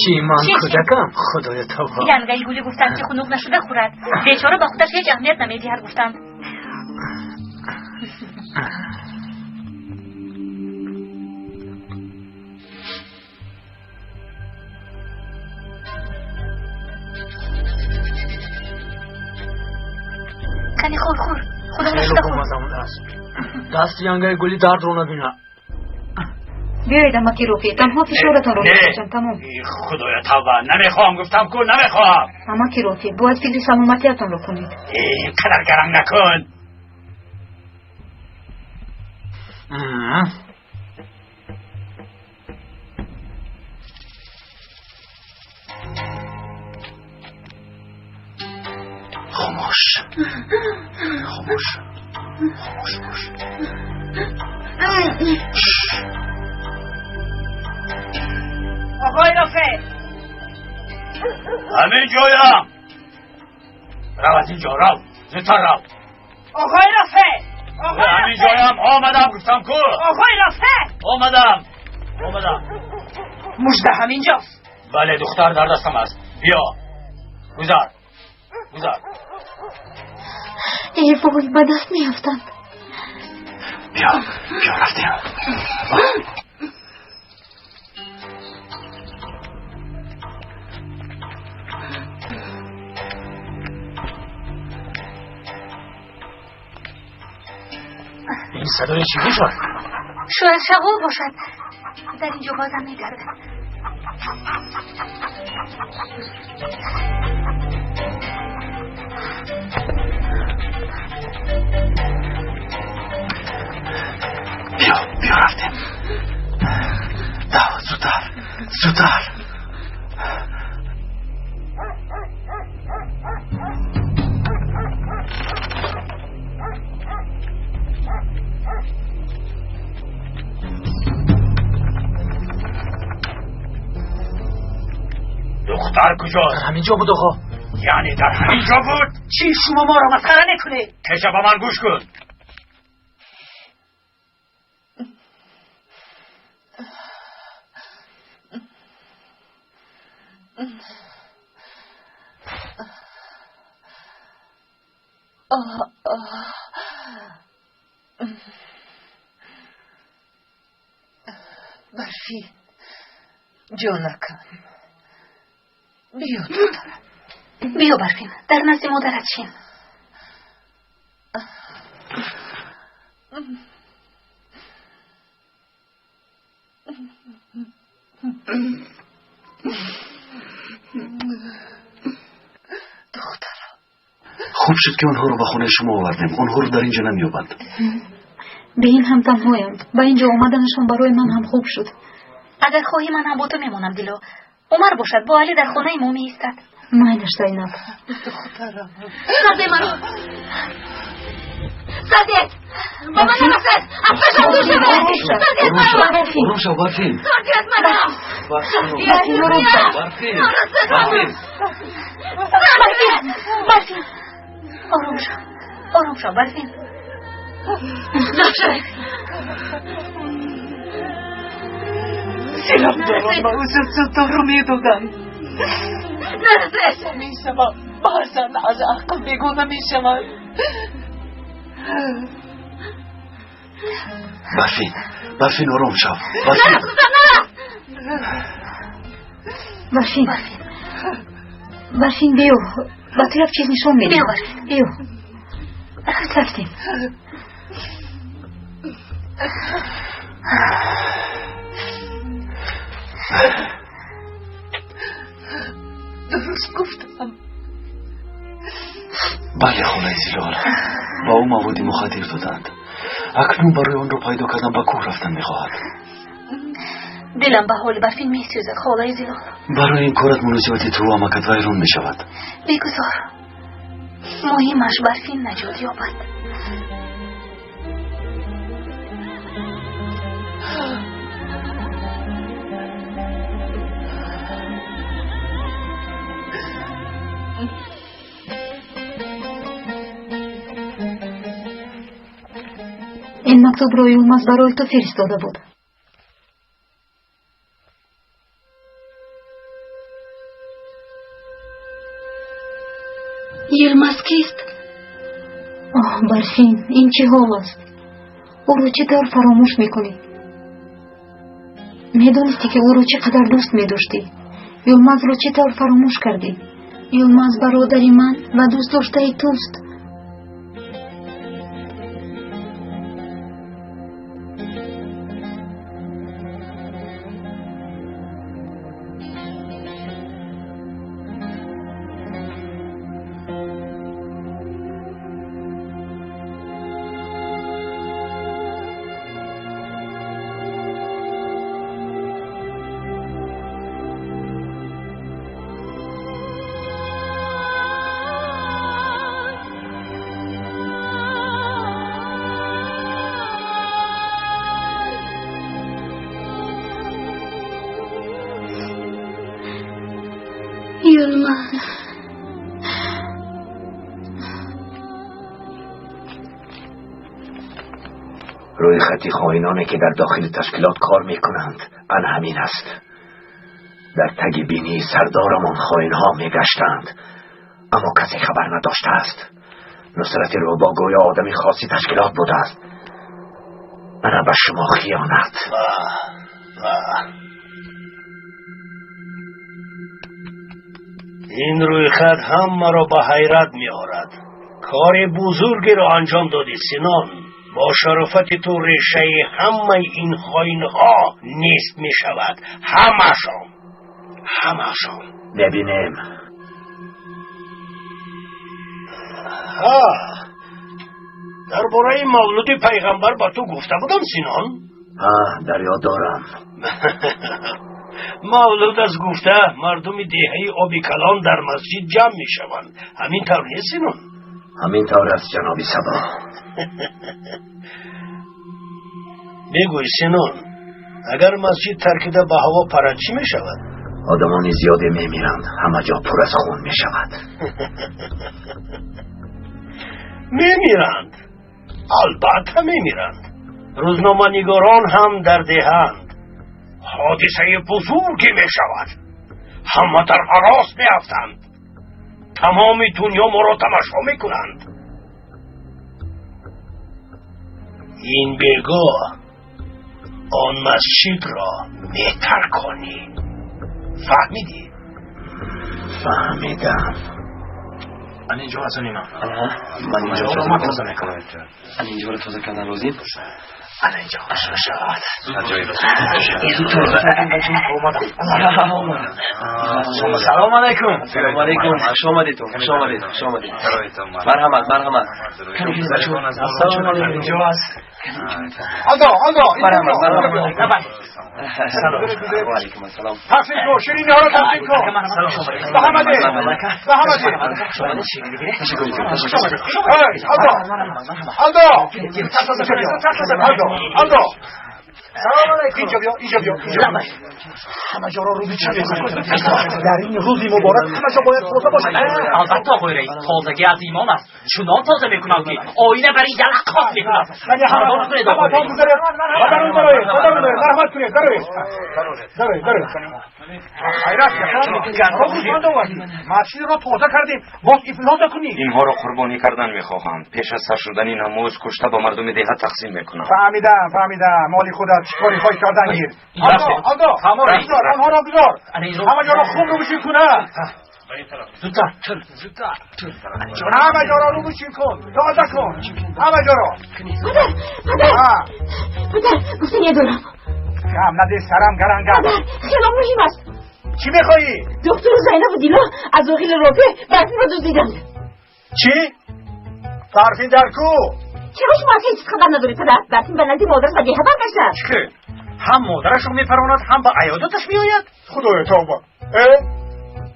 چی من کودکم؟ خدای توبه. ینگه گلی گفتند که خلوق نشده خورد. بیچاره به خودش هیچ اهمیت نمیدی هر گفتند. کنی خور خدا نشده خور. دست ینگه گلی درد رو نبینه. بیایید اما کیروفی تنها فشارتان رو میکشم. تمام. خدای توبه نمیخوام گفتم کن نمیخوام. اما کیروفی باید فکر سلامتیتان رو کنید. اینقدر گرم نکن. خاموش باش. آقای رافع همین جایم. رو از اینجا رو زودتر رو. آقای رافع همین جایم آمدم گفتم کو. آقای رافع آمدم مجده همینجاست. بله دختر در دستم است. بیا گذار ای وای به دست میافتند. بیا رفتیم. این صدای چی میشد؟ شاید شغول باشد. در اینجا بازم میگردد. بیا رفتیم. زودتر. دختر کجاست؟ در همینجا بود آقا. یعنی در همینجا بود؟ چی شما ما را مسخره نکنید؟ تشا با من گوش کن. برفی جانکم بیا دخترم. بیا برفین در نزد مادرت شیم. خوب شد که اونها رو به خونه شما آوردیم. اونها رو در اینجا نمیابند. به این هم تنهایند. با اینجا آمدنشون برای من هم خوب شد. اگر خواهی من هم با تو میمونم دیلو. عمر باشد با علی در خانه ما می ایستد. مایلش زینب. سرده منو. سردت. بابا نمسد. افشم دو شبه. سردت منو. آروم شو برفین. سردت منو. برفین آروم شو. برفین. برفین. آروم شو برفین. نخشه. سلام دارم با اوزت تو رو میدودم. نرسش. میشم بازن از عقل بیگونه میشم. برفین آروم شو. برفین بیو. با تو یک چیز نشون میدیم. بیو. رفتیم. درست گفتم. بله خونه زیلال با او موادی مخدر دادند. اکنون برای آن رو پیدا کردن با کوه رفتن میخواهد. دلم به حال برفین می سوزد خالای زلال. برای این کارت مناسبت تو آمکت ویرون میشود. بگذار مهمش برفین نجات یابد. این مکتوب رو یلماز برای تو فرستاده بود. یلماز کیست؟ برفین این چه حال است؟ او رو چطور فراموش میکنی؟ میدونستی که او رو چقدر دوست میداشتی؟ یلماز رو چطور فراموش کردی؟ یلماز برادر من و دوست داشته توست. یلماز روی خطی خائنانی که در داخل تشکیلات کار میکنند آن همین است. در تگ بینی سردارمان خائنها میگشتند اما کسی خبر نداشته است. نصرت رو با گویا آدمی خاصی تشکیلات بوده است. انا به شما خیانت. این روی خط هم مرا به حیرت می آورد. کار بزرگی را انجام دادی سینان. با شرافت تو ریشه همه این خائنها نیست می شود. همشان. ببینیم. درباره مولود پیغمبر با تو گفته بودم سینان؟ در یاد دارم. مولود از گفته مردم دهه آبی کلان در مسجد جمع می شوند. همین طور نیست سینان؟ همین طور است جناب صبا. بگوی سینان، اگر مسجد ترکیده به هوا پرد چی می شود؟ آدمانی زیاده می میرند. همه جا پر از خون می شود. می میرند. البته می میرند. روزنامه نگاران هم در دهند. حادثه بزرگی می شود. همه در هراس می افتند. تمام دنیا ما را تماشا می کنند. این بگاه آن مسجد را بهتر کنی. فهمیدی؟ فهمیدم. من اینجا از اون ایمان من اینجا رو توضیح کردن روزیم من اینجا قشن شود. سلام علیکم. سلام علیکم. شامدید. مرحمت. سلام علیکم. اینجا هست. علیکم السلام. تقسیم کن شیرینی ها رو تقسیم کن. محمده اینجا بیا همه جا رو بیچه در این روزی مبارک همه جا باید روزه باشه. البته آقای رئیس تازگی از ایمان است چنان تازه میکنم که آینه برای یلق خاص میکنم. مرحمت کنید داره خیرت مسجد رو توضیح کردیم باز افلاس کنید. اینها رو قربانی کردن میخواهم. پیش از سر شدن نماز کشته با مردم دیگه تقسیم میکنم. فهمیدم مالی خودت چیکاری خواهی کردن گیر. آقا آنها را بذار همه جا را خوب رو بشین کنه. زودتر همه جا را رو بشین کن تازه کن همه جا را. پدر گفتن یه دورم کم نده سرم گرنگم. خیلی مهم است. چی میخوایی؟ دکتر زینب و دیلا از وکیل رافع برفین را دزدیدند. چی؟ برفین در کو؟ چرا شما از هیچ خبر ندارید پدر؟ برفین به نزدیک مادرش بدیهه برگشت. چه؟ هم مادرش رو میپراند هم با عیادتش میآید؟ خدای توبه.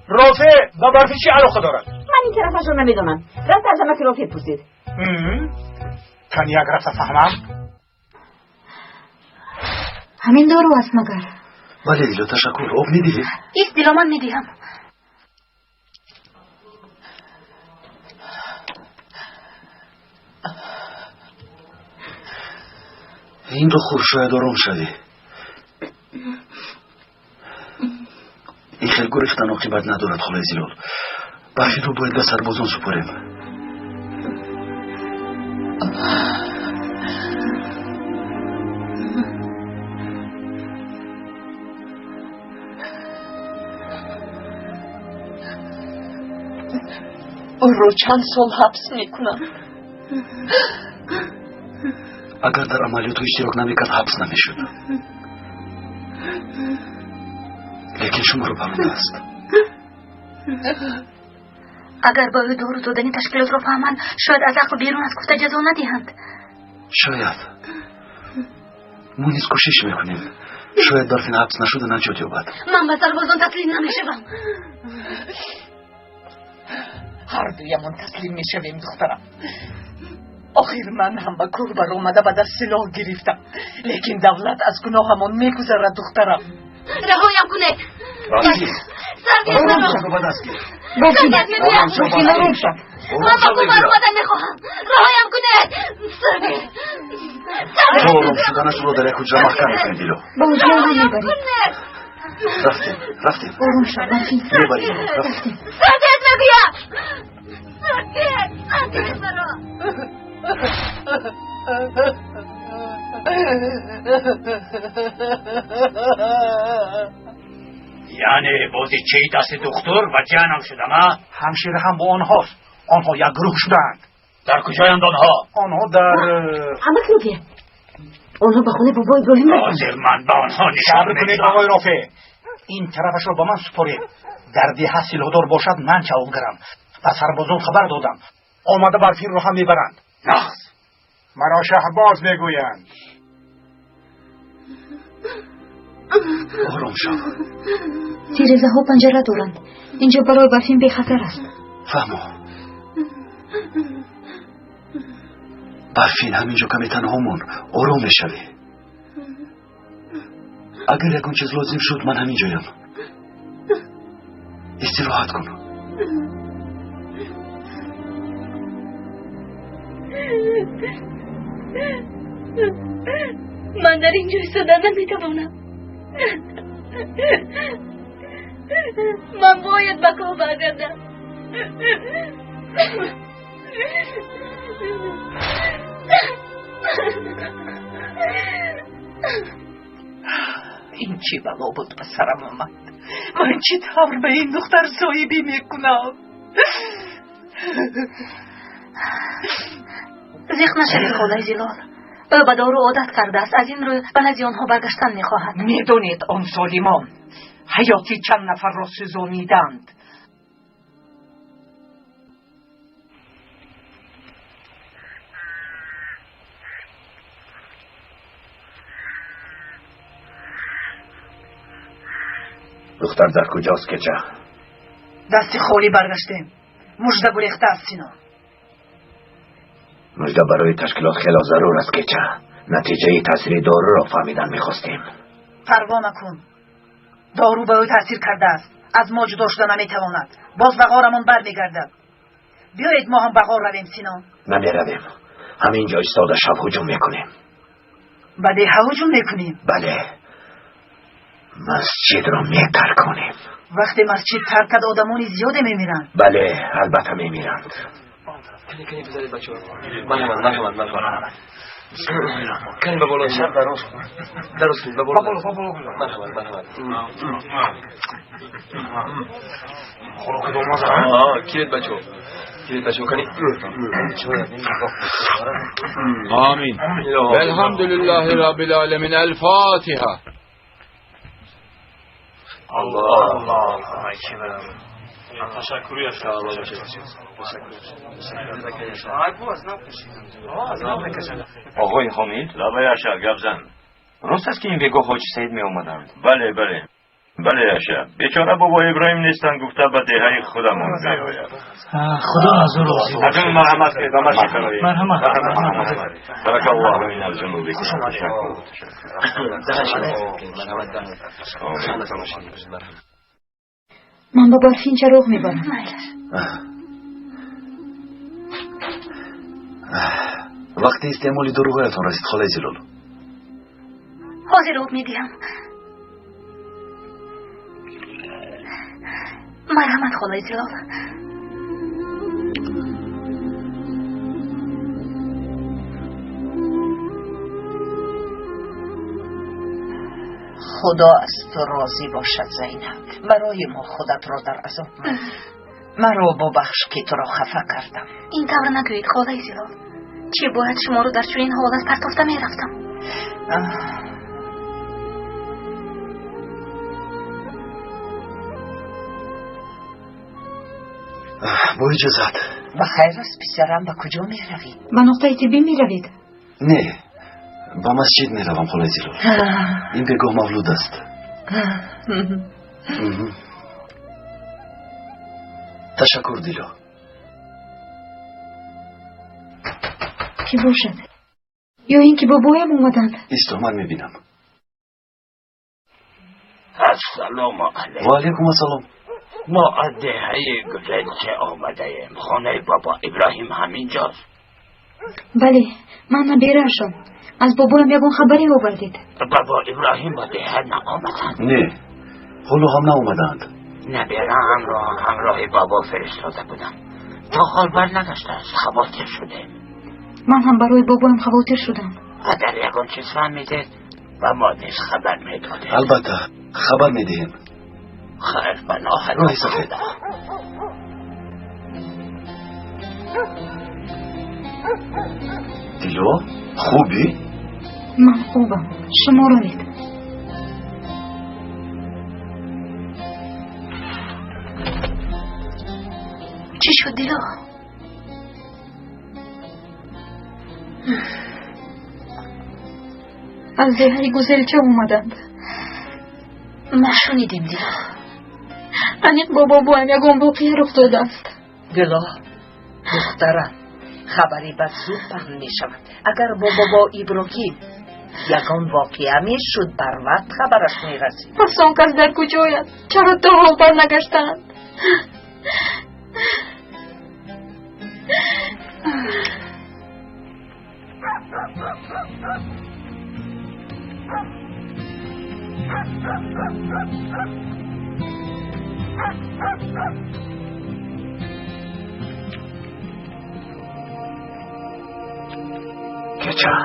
رافع با برفین چی علاقه دارد؟ من این طرفش رو نمیدونم. رفت از همه رافع پرسید. کن یک رفت فهمم؟ همین دارو است مگر؟ بله دیلا تشکر. آب میدهی؟ ایست دیلا من میدیم. این رو خوب شاید آرام شدی. این خیلی گرفتن عاقبت ندارد خالای زلال. برفین رو باید به سربازان سپاریم. اون رو چند سال حبس میکنم. اگر در عملیات اشتراک نمیکرد حبس نمیشد. لیکن شما رو برنده است. اگر با دور دادن تشکیلات رو فهمند شاید از عقل بیرون از گفته جزا ندهند. شاید ما نیز کوشش میکنیم. شاید برفین حبس نشده نجات یابد. من به سربازان تسلیم نمیشوم. هر دویمون تسلیم میشویم دخترم. آخر من هم به کور بر اومده به دست سلاح گرفتم لیکن دولت از گناهمان میگذرد دخترم. رهایم کنید. سرگیر من با کور بر اومده میخواهم. رهایم کنید. تو آرام شدنش رو در یک حجره محکم میکنید دیلو. با حجره رو میبرید. رفتیم آرام شد برفین. میبرید رفتیم. سرگیر نبیا. سرگیر برا. یعنی بازی چی دست دکتر و جانم شدم ها؟ همشیره هم با آنهاست. آنها یک گروه شدند. در کجایند آنها؟ آنها در همه کلوبیه. آنها به خونه بابا ابراهیم رفتند. حاضر من به آنها نشان میدم. آقای رافع این طرفش رو با من سپارید. در دیه سلاحدار باشد من چاوگرم و سربازان خبر دادم آمده برفین رو هم میبرند. نه مرا شهباز میگویند. آرام شو. تیرزه ها پنجره دارند. اینجا برای برفین بی خطر است. فهمو. برفین همینجا کمی تنهامون آرام میشوی. اگر یکون چیز لازم شد من همینجایم. استراحت کن. من در اینجا ایستادن نمیتوانم. من باید به کوه برگردم. این چی بلا بود به سرم آمد. من چی طور به این دختر صاحبی میکنم. زیخ نشوی خالای زلال. او به دارو عادت کرده است. از این روی به نزد آنها برگشتن میخواهد. میدونید آن ظالمان حیاتی چند نفر را سوزانیدند. دختر در کجاست کچه؟ دستی خالی برگشتیم. مژده گریخته است سینا. مژده برای تشکیلات خیلی ضرور است کچه. نتیجه تاثیر دارو را فهمیدن میخواستیم. پروا مکن. دارو به او تاثیر کرده است. از ما جدا شده نمیتواند. باز به غارمان برمیگردد. بیایید ما هم به غار رویم سینا. نمیرویم. همینجا ایستاده شب هجوم میکنیم. بله هجوم میکنیم. بله. مسجد را میترکانیم. وقتی مسجد ترکد آدمانی زیاده میمیرند. بله البته میمیرند. کنی بذارید بچه ها. مرحبا. کنی به بالا شب درست کنید به بالا. مرحبا. خوراک دومازه. کلید بچه ها کنی. آمین. الحمد لله رب العالمین. الفاتحه. الله تشکری از شما. آقای حمید لابه یاشا گبزن راست است که این بگاه حاج سید می اومدند؟ بله یاشا بیچاره بابا ابراهیم نیستن گفته به دهه خودمون بیاید. خدا از او راضی باشه. حتما مرحمت که ادامه شکنوی. مرحمت. برک الله من الجنوبی. من با برفین چراغ میبرم. وقتی استعمالی دروغایتان رسید خاله جلال حاضر رو میدیم. مرحمت خاله جلال. خدا از تو راضی باشد زینب. برای ما خودت را در عذاب مرا ببخش که تو را خفه کردم. این طور نگویید خاله جلال. چه باید شما رو در چنین حالت پرتافته میرفتم. با اجازت. بخیر است پسرم. به کجا می روی؟ به نقطه طبی می روید؟ نه با مسجد می روم خاله جلال. این بگاه مولود است. تشکر دیلا. کی باشد؟ یا این که بابایم اومدند؟ ایستو من می بینم. السلام علیکم. و علیکم السلام. ما از دهه گذشته آمده ایم. خانه بابا ابراهیم همینجاست؟ بله من بیرون شدم. از بابایم یکون خبری آوردید؟ بابا ابراهیم با دهه نآمدند. نه حالا هم نآمدند. نبیرم را همراه بابا فرستاده بودم. تا حال بر نگشته است. خواطر شده. من هم برای بابایم خواطر شدم. اگر یکون چیز فهمیدید و ما نیز خبر میدادیم. البته خبر میدهیم. خیر پناه راه سفید. دیلو خوبی؟ من خوبم. شما رو نید. چی شد دیلو؟ از دهه گذشته اومدند. ما شنیدیم دیلو. انیق بابایم یکون واقعه رخ داده است. دیلا دخترم خبری بد زود پهن می شود. اگر بابا ابراهیم یکان واقعه می شد بر وقت خبرش می رسید. پس آن کس در کجاید؟ چرا تا حال بر نگشتند؟ کچا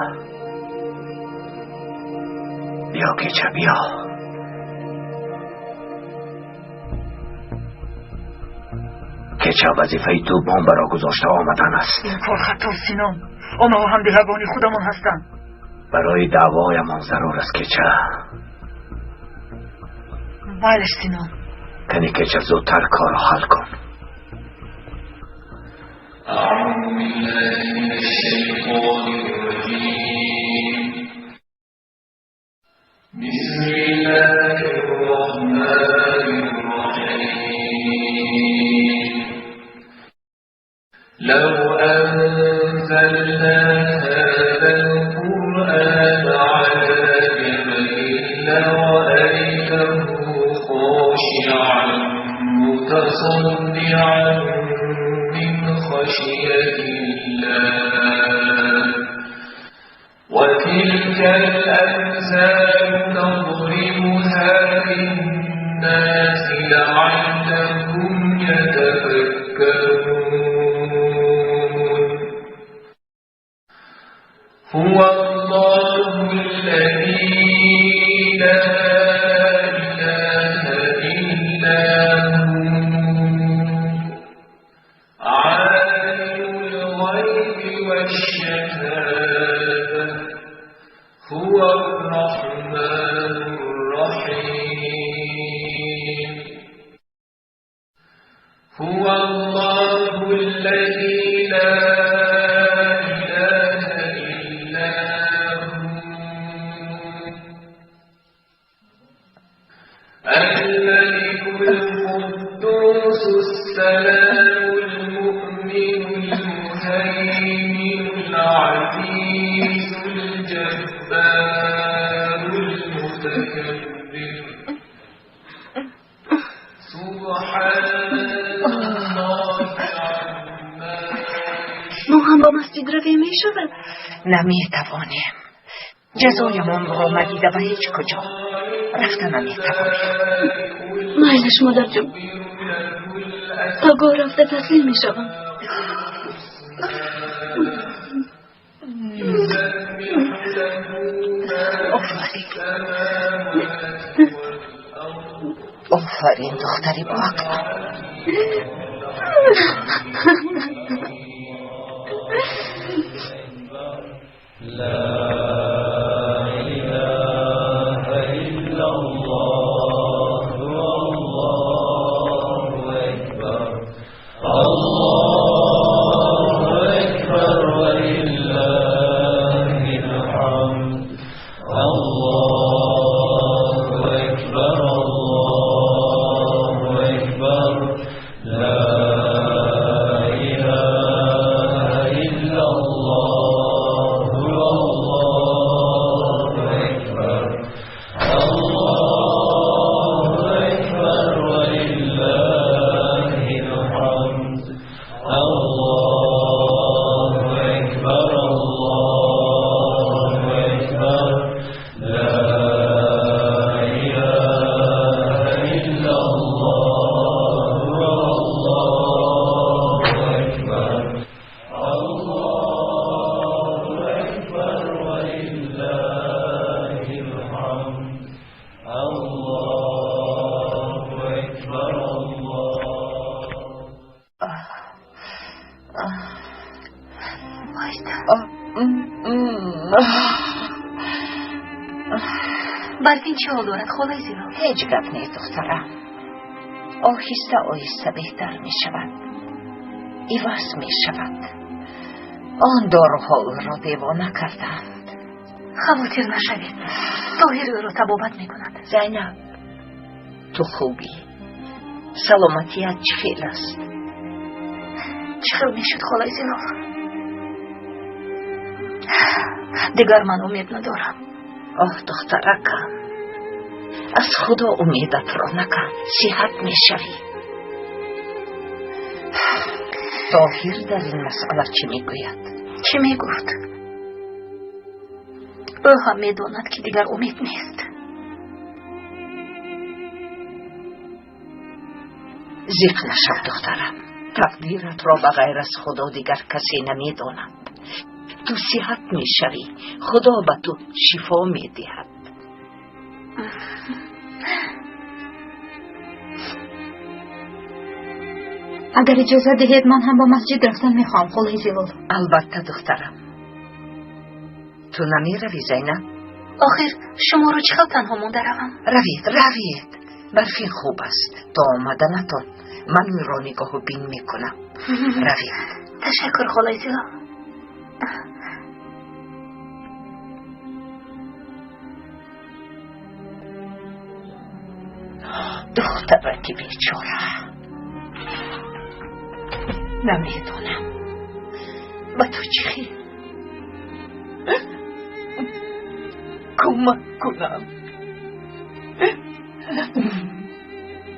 بیا کچا بیا. کچا وظیفه تو بام برا گذاشته آمدن است. این کار خطا سینان. آنها هم دهگانی خودمان هستند. برای دعوایمان ضرور است کچا. بله سینان. کنی کچا زودتر کار رو حل کن. بسم الله الرحمن لو أنزلنا هذا القرآن على جبل لرأيته خاشعا متصدعا من خشية الله وتلك الأمثال نضربها للناس لعلهم يتفكرون هو الله الذي لا إله إلا هو عالم الغيب والشهادة هو الرحمن الرحيم هو الله الذي لا إله إلا هو الملك القدوس السلام المؤمن المهيمن العزيز الجبار المتكبر سبحان الله عما ما هم با مسجد رویم می شود؟ نمیتوانیم جزایمان را مدیده و هیچ کجا رفتن نمیتوانیم مایلش مادر جون تا گاه رفته تسلیم می شوم آفرین دختری با عقل برفین چه حال دارد خالای زیرا؟ هیچ گپ نیست دخترم آهسته آهسته بهتر می شود ایواز می شود آن داروها او را دیوانه کردند خواطر نشوید ظاهر او را تبابت می کند زینب تو خوبی سلامتیت چه خیل است چه خیل می شد خالای زیرا دیگر من امید ندارم آه دخترکم از خدا امیدت را نکن صحت می شوی طاهر در این مسئله چی می گوید؟ چی می گفت؟ او هم می داند که دیگر امید نیست ضیق نشو دخترم تقدیرت را بغیر از خدا دیگر کسی نمی داند تو صحت می شوی خدا به تو شفا می دهد اگر اجازه دهید من هم با مسجد رفتن میخوام خالای زلال البته دخترم تو نمی روی زینب؟ آخر شما رو چقدر تنها مونده روم؟ روید برفین خوب است تا آمدنتان من او را نگاه و بین میکنم روید تشکر خالای زلال دخترک بیچاره نمیدونم بتوجهي کمک کنم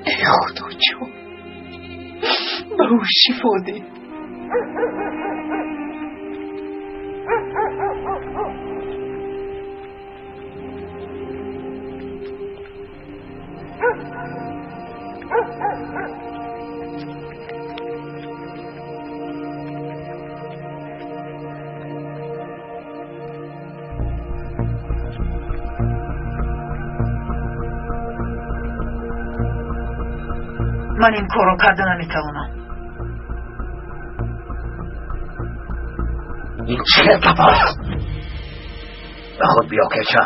ای خدا جون به او شفا ده. من این کارو کردن نمیتوانم. این چه اتفاق؟ به خود بیا کچا،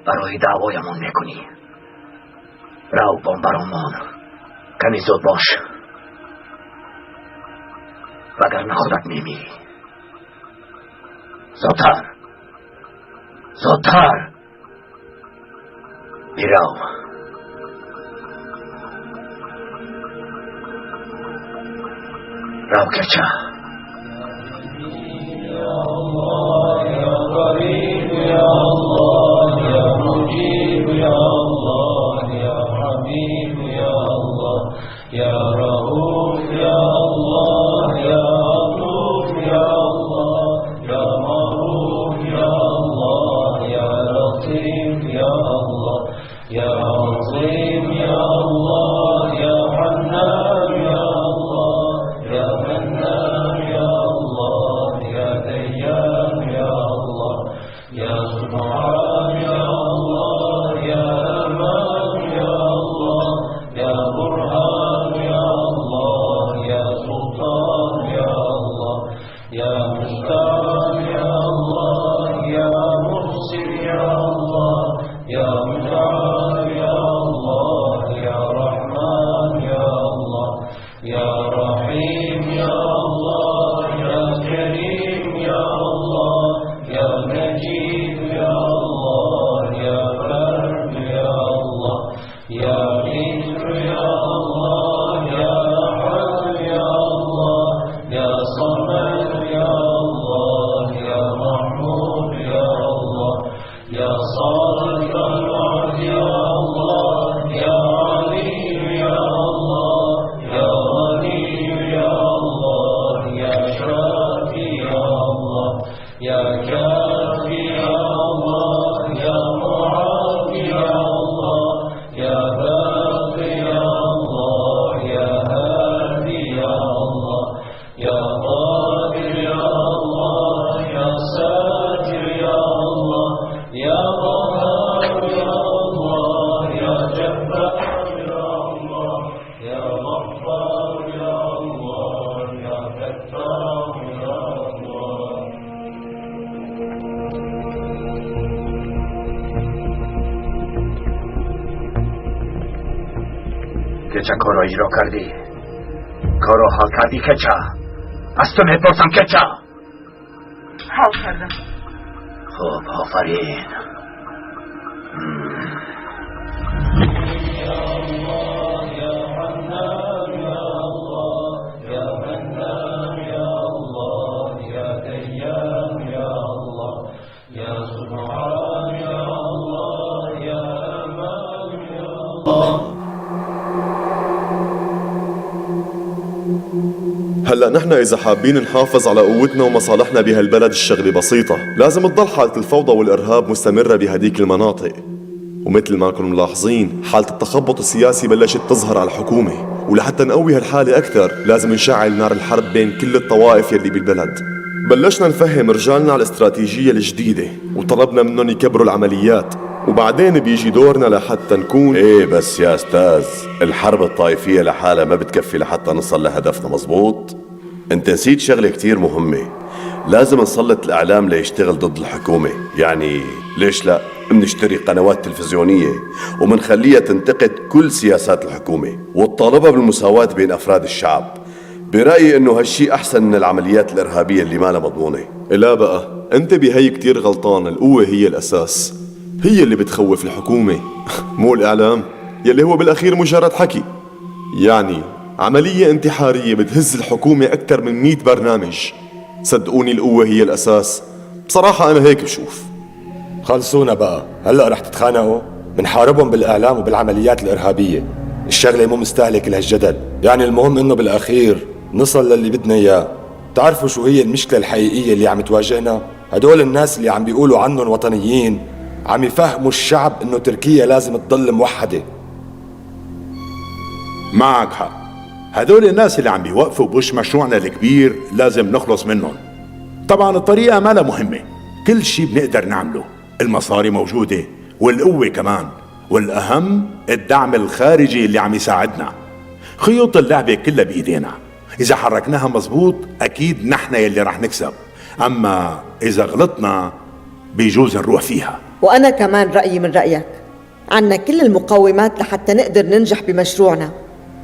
برای دعوایمون میکنی. رو برامون کمی زود باش، وگرنه خودت میمیری. زودتر زودتر بیرو. رو کچا. يا الله يا قريب يا الله يا مجيب يا الله يا حبيب يا الله يا رؤوف يا الله يا عطوف يا الله يا معروف يا الله يا لطيف يا الله يا عظيم يا الله يا حنان يا الله يا منان يا الله يا ديان يا الله يا سبحان يا الله يا أمان يا الله يا برهان يا الله يا سلطان يا الله يا مستعان يا الله يا محسن يا الله يا متعال يا الله يا رحمن يا الله يا رحيم يا الله يا كريم يا الله يا مجيد يا الله يا برد يا الله يا ذكر يا الله يا أحد يا الله يا صمد يا الله يا محمود يا الله يا صادق الوعد يا الله يا عليم يا الله يا غني يا الله يا شافي يا الله يا كافي يا الله يا معافي يا الله يا باقي يا الله يا هادي يا الله يا قادر يا الله يا ساتر يا الله يا قهار يا الله يا جبار يا الله يا غفار يا الله يا فتاح يا الله کچا کارو اجرا کردی؟ کارو حال کردی کچا؟ از تو میپرسم کچا؟ حال کردم. خوب آفرین. يا الله يا حنان يا الله يا منان يا الله يا ديان يا الله يا سبحان يا الله يا أمان يا الله. هلا نحن إذا حابين نحافظ على قوتنا ومصالحنا بهالبلد الشغلة بسيطة، لازم تضل حالة الفوضى والإرهاب مستمرة بهديك المناطق. ومثل ما كنتم ملاحظين حالة التخبط السياسي بلشت تظهر على الحكومة، ولحتى نقوي هالحالة أكثر لازم نشعل نار الحرب بين كل الطوائف يلي بالبلد. بلشنا نفهم رجالنا على الاستراتيجية الجديدة وطلبنا منهم يكبروا العمليات، وبعدين بيجي دورنا لحتى نكون ايه بس يا استاذ، الحرب الطائفية لحالها ما بتكفي لحتى نصل لهدفنا. مزبوط؟ انت نسيت شغلة كتير مهمة، لازم نسلط الاعلام ليشتغل ضد الحكومة. يعني ليش لا منشتري قنوات تلفزيونية ومنخليها تنتقد كل سياسات الحكومة وتطالبها بالمساواة بين افراد الشعب. برأيي انه هالشي احسن من العمليات الارهابية اللي ما لها مضمونة. لا بقى، انت بهي كتير غلطان. القوة هي الاساس، هي اللي بتخوف الحكومة مو الاعلام يلي هو بالاخير مجرد حكي. يعني عملية انتحارية بتهز الحكومة اكثر من 100 برنامج. صدقوني القوة هي الأساس. بصراحة أنا هيك بشوف. خلصونا بقى، هلأ رح تتخانقوا؟ منحاربهم بالإعلام وبالعمليات الإرهابية. الشغلة مو مستاهلة كل هالجدل. يعني المهم إنه بالأخير نصل للي بدنا إياه. تعرفوا شو هي المشكلة الحقيقية اللي عم تواجهنا؟ هدول الناس اللي عم بيقولوا عنهم وطنيين عم يفهموا الشعب إنه تركيا لازم تضل موحدة. معك حق، هدول الناس اللي عم بيوقفوا بوش مشروعنا الكبير لازم نخلص منهم. طبعا الطريقة ما لها مهمة، كل شي بنقدر نعمله، المصاري موجودة والقوة كمان، والأهم الدعم الخارجي اللي عم يساعدنا. خيوط اللعبة كلها بإيدينا، إذا حركناها مزبوط أكيد نحن يلي رح نكسب، أما إذا غلطنا بيجوز نروح فيها. وأنا كمان رأيي من رأيك، عنا كل المقومات لحتى نقدر ننجح بمشروعنا.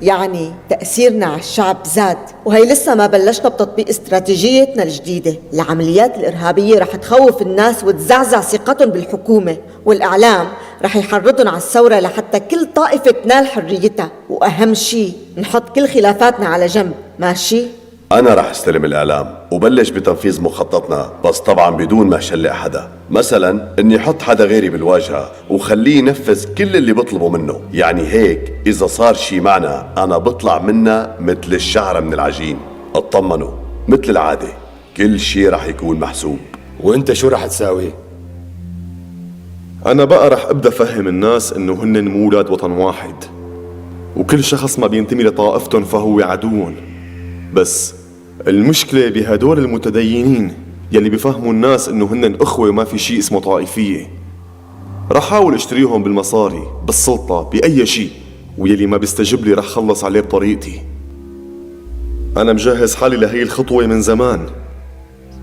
يعني تأثيرنا على الشعب زاد، وهي لسه ما بلشنا بتطبيق استراتيجيتنا الجديدة. العمليات الإرهابية رح تخوف الناس وتزعزع ثقتهم بالحكومة، والإعلام رح يحرضهم على الثورة لحتى كل طائفة تنال حريتها. وأهم شي نحط كل خلافاتنا على جنب، ماشي؟ أنا رح استلم الإعلام وبلش بتنفيذ مخططنا، بس طبعا بدون ما شلق حدا. مثلا إني أحط حدا غيري بالواجهة وخليه ينفذ كل اللي بطلبه منه. يعني هيك إذا صار شي معنا أنا بطلع منا مثل الشعرة من العجين. اطمنوا، مثل العادة كل شي رح يكون محسوب. وإنت شو رح تساوي؟ أنا بقى رح أبدأ أفهم الناس إنه هن مولاد وطن واحد، وكل شخص ما بينتمي لطائفتهم فهو عدوهم. بس المشكلة بهدول المتدينين يلي بيفهموا الناس إنه هن أخوة وما في شيء اسمه طائفية. رح أحاول أشتريهم بالمصاري، بالسلطة، بأي شيء، ويلي ما بيستجيب لي رح خلص عليه بطريقتي. أنا مجهز حالي لهي الخطوة من زمان.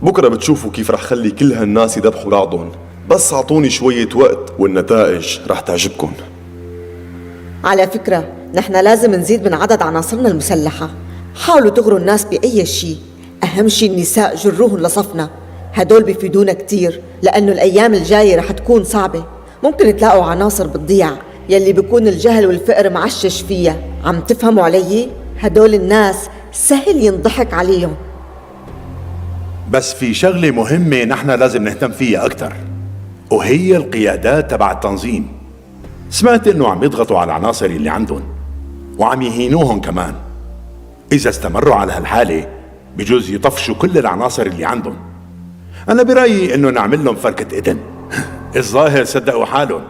بكرة بتشوفوا كيف رح خلي كل هالناس يذبحوا بعضهم، بس أعطوني شوية وقت والنتائج رح تعجبكم. على فكرة نحن لازم نزيد من عدد عناصرنا المسلحة. حاولوا تغروا الناس بأي شيء، أهم شيء النساء جروهم لصفنا. هدول بيفيدونا كتير، لأنه الأيام الجاية رح تكون صعبة. ممكن تلاقوا عناصر بتضيع يلي بيكون الجهل والفقر معشش فيها. عم تفهموا علي؟ هدول الناس سهل ينضحك عليهم. بس في شغلة مهمة نحن لازم نهتم فيها أكتر، وهي القيادات تبع التنظيم. سمعت إنه عم يضغطوا على العناصر اللي عندهم وعم يهينوهم كمان. إذا استمروا على هالحالة بجوز يطفشوا كل العناصر اللي عندهم. أنا برأيي إنه نعمل لهم فركة إذن. الظاهر صدقوا حالهم،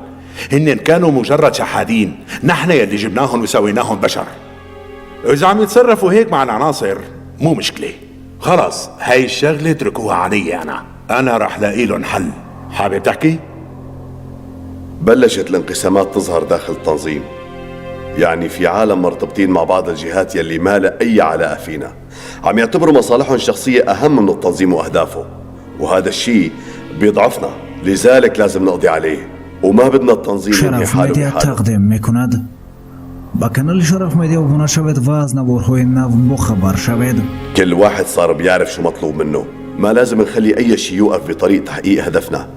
هن كانوا مجرد شحادين، نحن يلي جبناهم وسويناهم بشر. وإذا عم يتصرفوا هيك مع العناصر مو مشكلة، خلص هاي الشغلة اتركوها علي. أنا رح لاقي لهم حل. حابب تحكي؟ بلشت الانقسامات تظهر داخل التنظيم. يعني في عالم مرتبطين مع بعض الجهات يلي ما لها أي علاقة فينا، عم يعتبروا مصالحهم الشخصية أهم من التنظيم وأهدافه، وهذا الشيء بيضعفنا. لذلك لازم نقضي عليه، وما بدنا التنظيم شرف مدیا تقدیم میکند. با کانال شرف مدیا ابونه شوید و از نبورهای نو بخبر شوید. كل واحد صار بيعرف شو مطلوب منه، ما لازم نخلي أي شيء يوقف بطريق تحقيق هدفنا.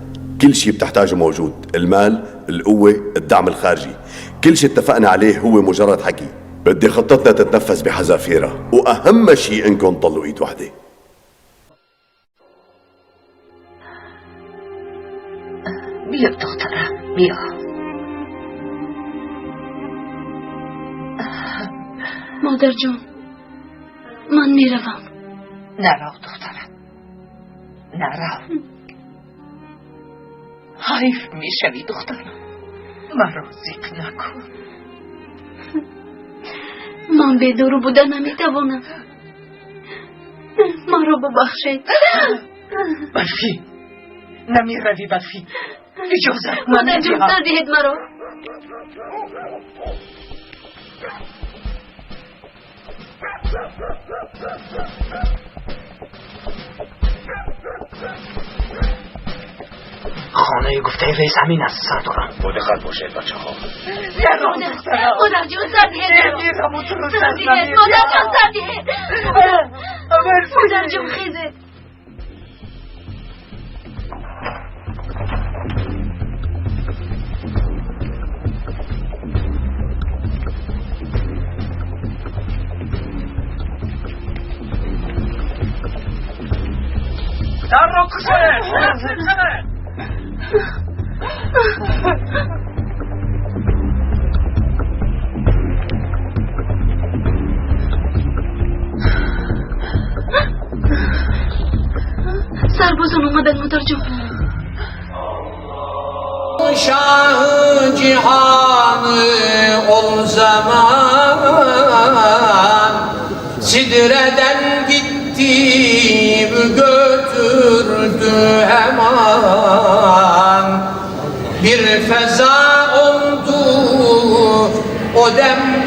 كل شيء بتحتاجه موجود، المال، القوة، الدعم الخارجي، كل شيء اتفقنا عليه هو مجرد حكي. بدي خطتنا تتنفذ بحذافيرها، وأهم شيء إنكم تضلوا إيد وحدة. بیا دخترم، بیا. مادر جان، من میروم. نرو دخترم، نرو. حیف میشوی دخترم، مرا زیق نکن. من بدور بودن نمیتوانم. مرا ببخشید. برفی، نمیروی برفی. اجازه مادر جان سر دهید مرا. خانه گفته رئیس همین است سردارم. با دقت باشید بچه ها. مادر جان سر دهید مرا. مادر جان سر دهید. مادر جان خیزید. سربازان اومدن مادر جان. شاه cihanı ol zaman Sidre'den gitti götürdü hemen Bir feza oldu o dem